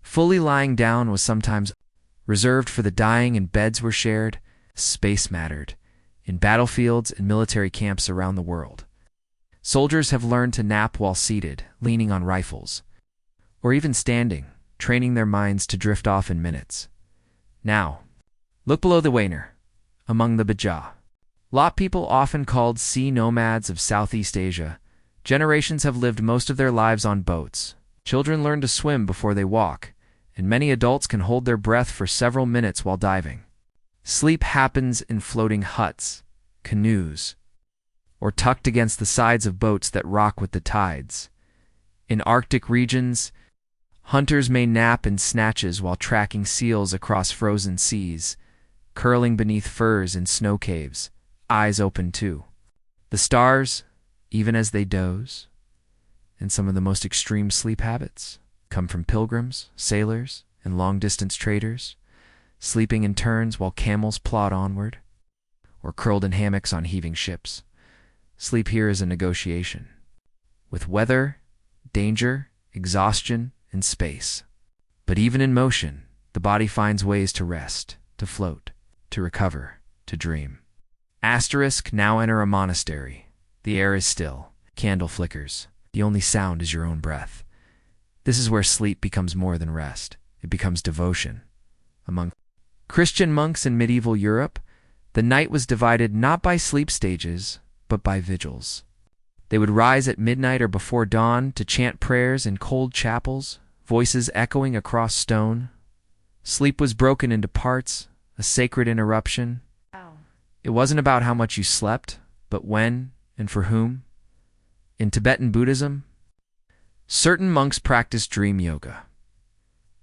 Fully lying down was sometimes reserved for the dying, and beds were shared. Space mattered. In battlefields and military camps around the world, soldiers have learned to nap while seated, leaning on rifles, or even standing, training their minds to drift off in minutes. Now, look below the wainer, among the Baja. Lot people, often called sea nomads of Southeast Asia, generations have lived most of their lives on boats. Children learn to swim before they walk, and many adults can hold their breath for several minutes while diving. Sleep happens in floating huts, canoes, or tucked against the sides of boats that rock with the tides. In Arctic regions, hunters may nap in snatches while tracking seals across frozen seas, curling beneath firs in snow caves, eyes open too. The stars, even as they doze, and some of the most extreme sleep habits come from pilgrims, sailors, and long-distance traders, sleeping in turns while camels plod onward, or curled in hammocks on heaving ships. Sleep here is a negotiation with weather, danger, exhaustion, and space. But even in motion, the body finds ways to rest, to float, to recover, to dream. Asterisk, now enter a monastery. The air is still. Candle flickers. The only sound is your own breath. This is where sleep becomes more than rest. It becomes devotion. Among Christian monks in medieval Europe, the night was divided not by sleep stages, but by vigils. They would rise at midnight or before dawn to chant prayers in cold chapels, voices echoing across stone. Sleep was broken into parts, a sacred interruption. It wasn't about how much you slept, but when and for whom. In Tibetan Buddhism, certain monks practiced dream yoga,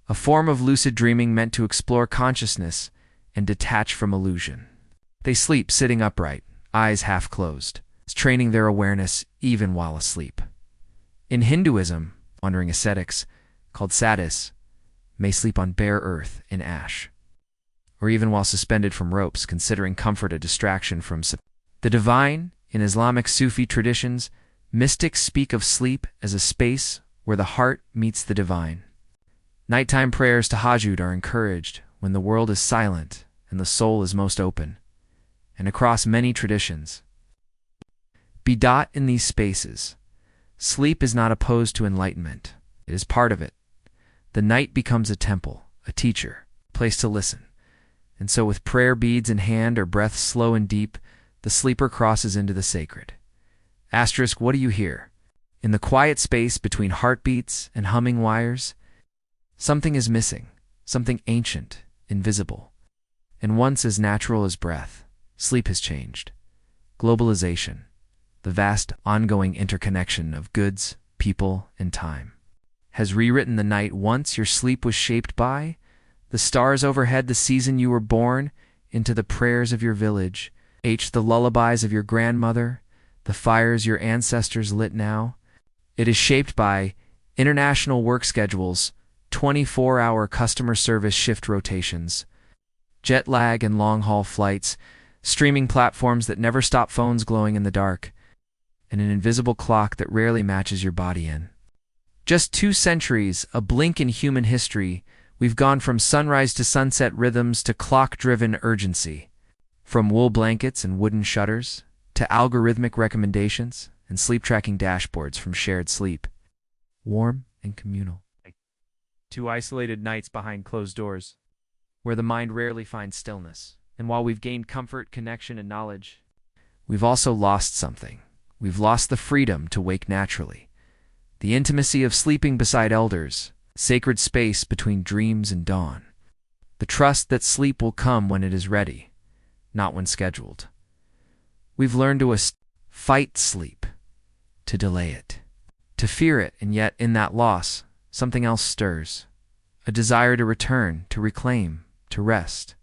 a form of lucid dreaming meant to explore consciousness and detach from illusion. They sleep sitting upright, eyes half closed, training their awareness even while asleep. In Hinduism, wandering ascetics, called sadhus, may sleep on bare earth in ash, or even while suspended from ropes, considering comfort a distraction from the divine. In Islamic Sufi traditions, mystics speak of sleep as a space where the heart meets the divine. Nighttime prayers to Tahajjud are encouraged when the world is silent and the soul is most open. And across many traditions, in these spaces, sleep is not opposed to enlightenment. It is part of it. The night becomes a temple, a teacher, a place to listen. And so with prayer beads in hand or breath slow and deep, the sleeper crosses into the sacred. Asterisk, what do you hear? In the quiet space between heartbeats and humming wires, something is missing, something ancient, invisible, and once as natural as breath. Sleep has changed. Globalization, the vast ongoing interconnection of goods, people, and time. Has rewritten the night once your sleep was shaped by, the stars overhead the season you were born, into the prayers of your village, the lullabies of your grandmother, the fires your ancestors lit now. It is shaped by international work schedules, 24-hour customer service shift rotations, jet lag and long-haul flights, streaming platforms that never stop phones glowing in the dark, and an invisible clock that rarely matches your body in. Just 2 centuries, a blink in human history, we've gone from sunrise to sunset rhythms to clock-driven urgency, from wool blankets and wooden shutters to algorithmic recommendations and sleep-tracking dashboards from shared sleep, warm and communal, to isolated nights behind closed doors, where the mind rarely finds stillness. And while we've gained comfort, connection, and knowledge, we've also lost something. We've lost the freedom to wake naturally, the intimacy of sleeping beside elders, sacred space between dreams and dawn, the trust that sleep will come when it is ready, not when scheduled. We've learned to fight sleep, to delay it, to fear it, and yet in that loss, something else stirs, a desire to return, to reclaim, to rest.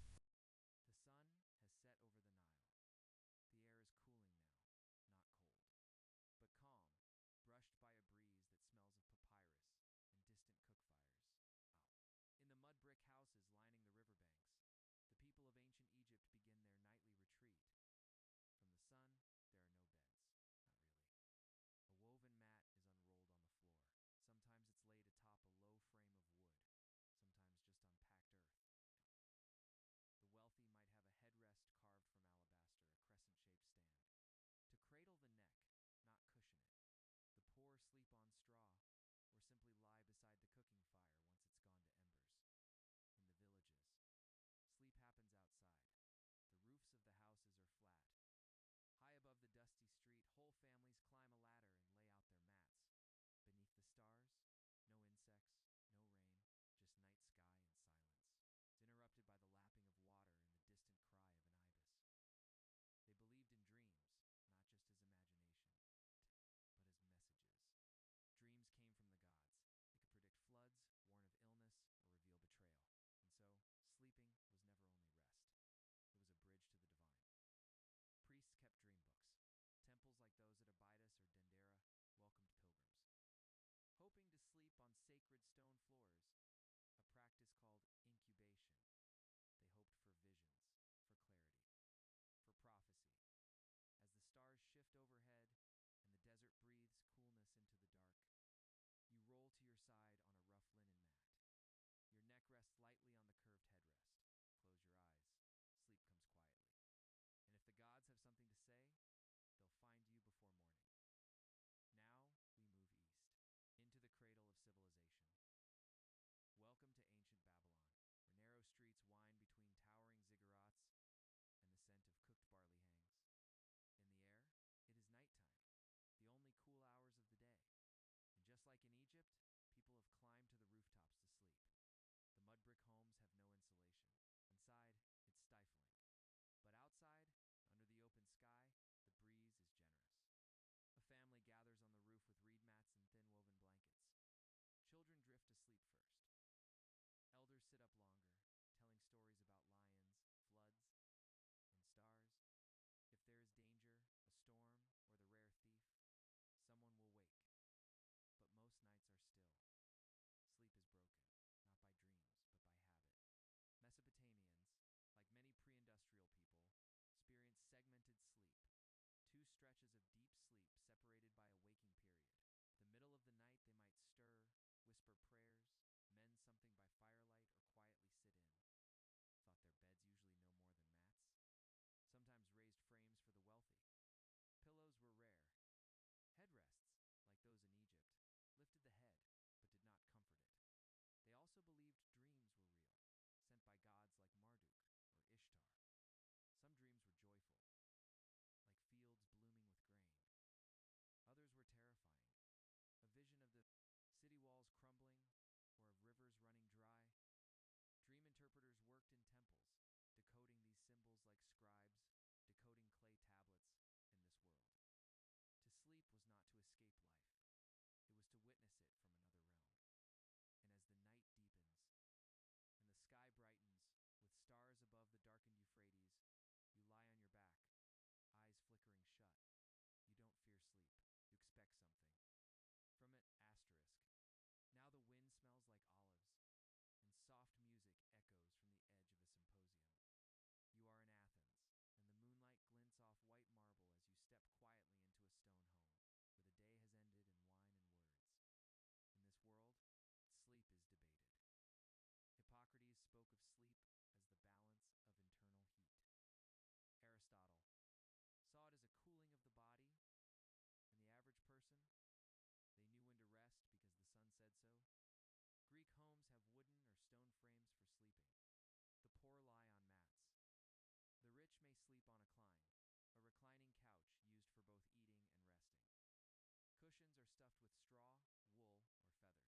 stuffed with straw, wool, or feathers. Pillows exist, but they are not soft. Comfort is not the goal. They sleep naked or in tunics. A small oil lamp flickers nearby, but not all seek sleep at home. Some, especially those seeking healing or visions, visit dream temples. They bathe fast and lie down inside the sanctuary of Asclepius, god of healing. They hope for a dream that will guide them to a cure. And the temples record these dreams, hundreds of them carved into stone walls. One man dreams a god cuts open his belly and removes worms. Another dreams of being licked by a snake. He wakes cured. Even the act of sleeping becomes a sacred ritual. Outside, the cicadas continue their song. A breeze moves the linen curtain. You roll to your side, tucking one arm beneath your head. Sleep in Athens, another way to think, and tonight you are a philosopher. 2 asterisk. Now the streets are louder. You're in Rome, walking. Past the glowing torches of the Subura district, a neighborhood where rich and poor live tightly packed, where sleep is interrupted by footsteps, voices, even the bark of dogs. Inside an apartment block, a narrow, creaking insula, a family is settling in. One bed. 4 people, and a dog curled at their feet. They sleep in shifts with one person, often keeping an ear out for the fire watch. Rome burns easily, and sleep is always a bit uneasy. The upper classes fare better in a domus. A private home with mosaics in a courtyard. A woman lies on a soft mattress filled with feathers, covered in a wool blanket. A slave extinguishes the oil lamp and withdraws to the floor outside. Romans believed in dreams, but also in omens, portents, and the will of the gods. Emperors consulted dream interpreters. Senators woke from nightmares and changed laws. One general dreamed of a bloody moon before a great defeat. Another claimed to have been visited by Jupiter himself. Dreams were shared at breakfast, interpreted, written down. And yet, most sleep was practical, a rest between banquets and business, a pause between conquest and command. As the torchlight flickers against the marble walls and the stars press silently against the sky, you close your eyes. Somewhere in the distance, a fountain gurgles. Somewhere nearer, someone whispers a prayer to Mercury. And in this great city of ambition and empire, even the strongest must surrender to sleep. The lanterns are dim. Silk screen rustles in the breeze. You're in a private chamber within a scholar's home, perhaps in Luoyang or Chang'an, or one of the many cities that flourished along the rivers and mountain valleys of ancient China. It is quiet here, deliberately so, because sleep. Kin. This world is not merely rest, it is alignment. The room is sparse but elegant. Wooden beams, clay tiles, a lacquered table, holding scrolls. The bed is not soft. It is a platform, often made of hardwood, with a mat on top. Sometimes heated from below with warm bricks during the winter. And the pillow. Down are feathers, but ceramic, stone, or even jade. Yes, a hard, cool pillow of jade shaped to cradle the neck. It is believed to align the spine, sharpen dreams, and cool the mind. Some say jade pillows preserve youth and bring calm, even influencing one's dreams toward serenity before sleep. Rituals unfold. The body is washed with warm water and fragrant herbs. Hair is brushed and tied. Small cup of chrysanthemum tea is sipped slowly. Incense, sandalwood, or agar wood is lit in a carved censer. Everything is designed to calm the ki, the life force. To let it settle back into the organs and bones, to rebalance the elements. Dreams are viewed as travels, journeys the spirit takes while the body rests. Taoist monks describe the soul leaving the body like mist, leaving a pond. The Confucians warn that disturbing thoughts before bed will poison your dreams, so they meditate, read poetry. Some believe dreams are omens. Others say they are echoes of past lives. And some, especially in Taoist temples, use dreams as practice for death. They train the mind to release, to watch itself sleep, to drift consciously into the void and back again. You lie down now. Your head rests on the cool jade. The scent of incense dances in the dark.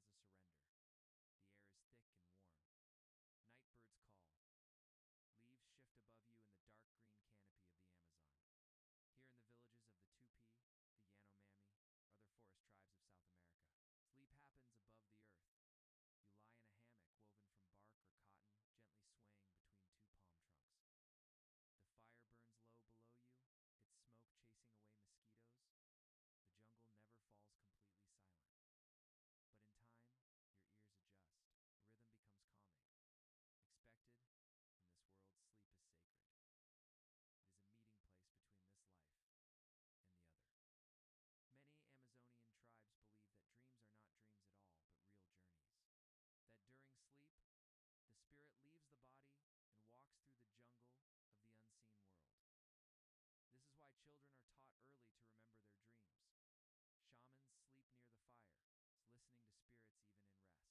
And just beyond this moment, sleep arrives not as a crash, but as a surrender. The air is thick and warm. birds call. Leaves shift above you in the dark green canopy of the Amazon. Here in the villages of the Tupi, the Yanomami, other forest tribes of South America, sleep happens above the earth. You lie in a hammock woven from bark or cotton, gently swaying between two palm trunks. The fire burns low below you, its smoke chasing away mosquitoes. The jungle never falls completely silent. But in time, your ears adjust. The rhythm becomes calming. Expected, in this world, sleep is sacred. It is a meeting place between this life and the other. Many Amazonian tribes believe that dreams are not dreams at all, but real journeys. That during sleep, the spirit leaves the body and walks through the jungle of the unseen world. This is why children are taught early to remember their dreams. Shamans sleep near the fire, listening to spirits even in rest.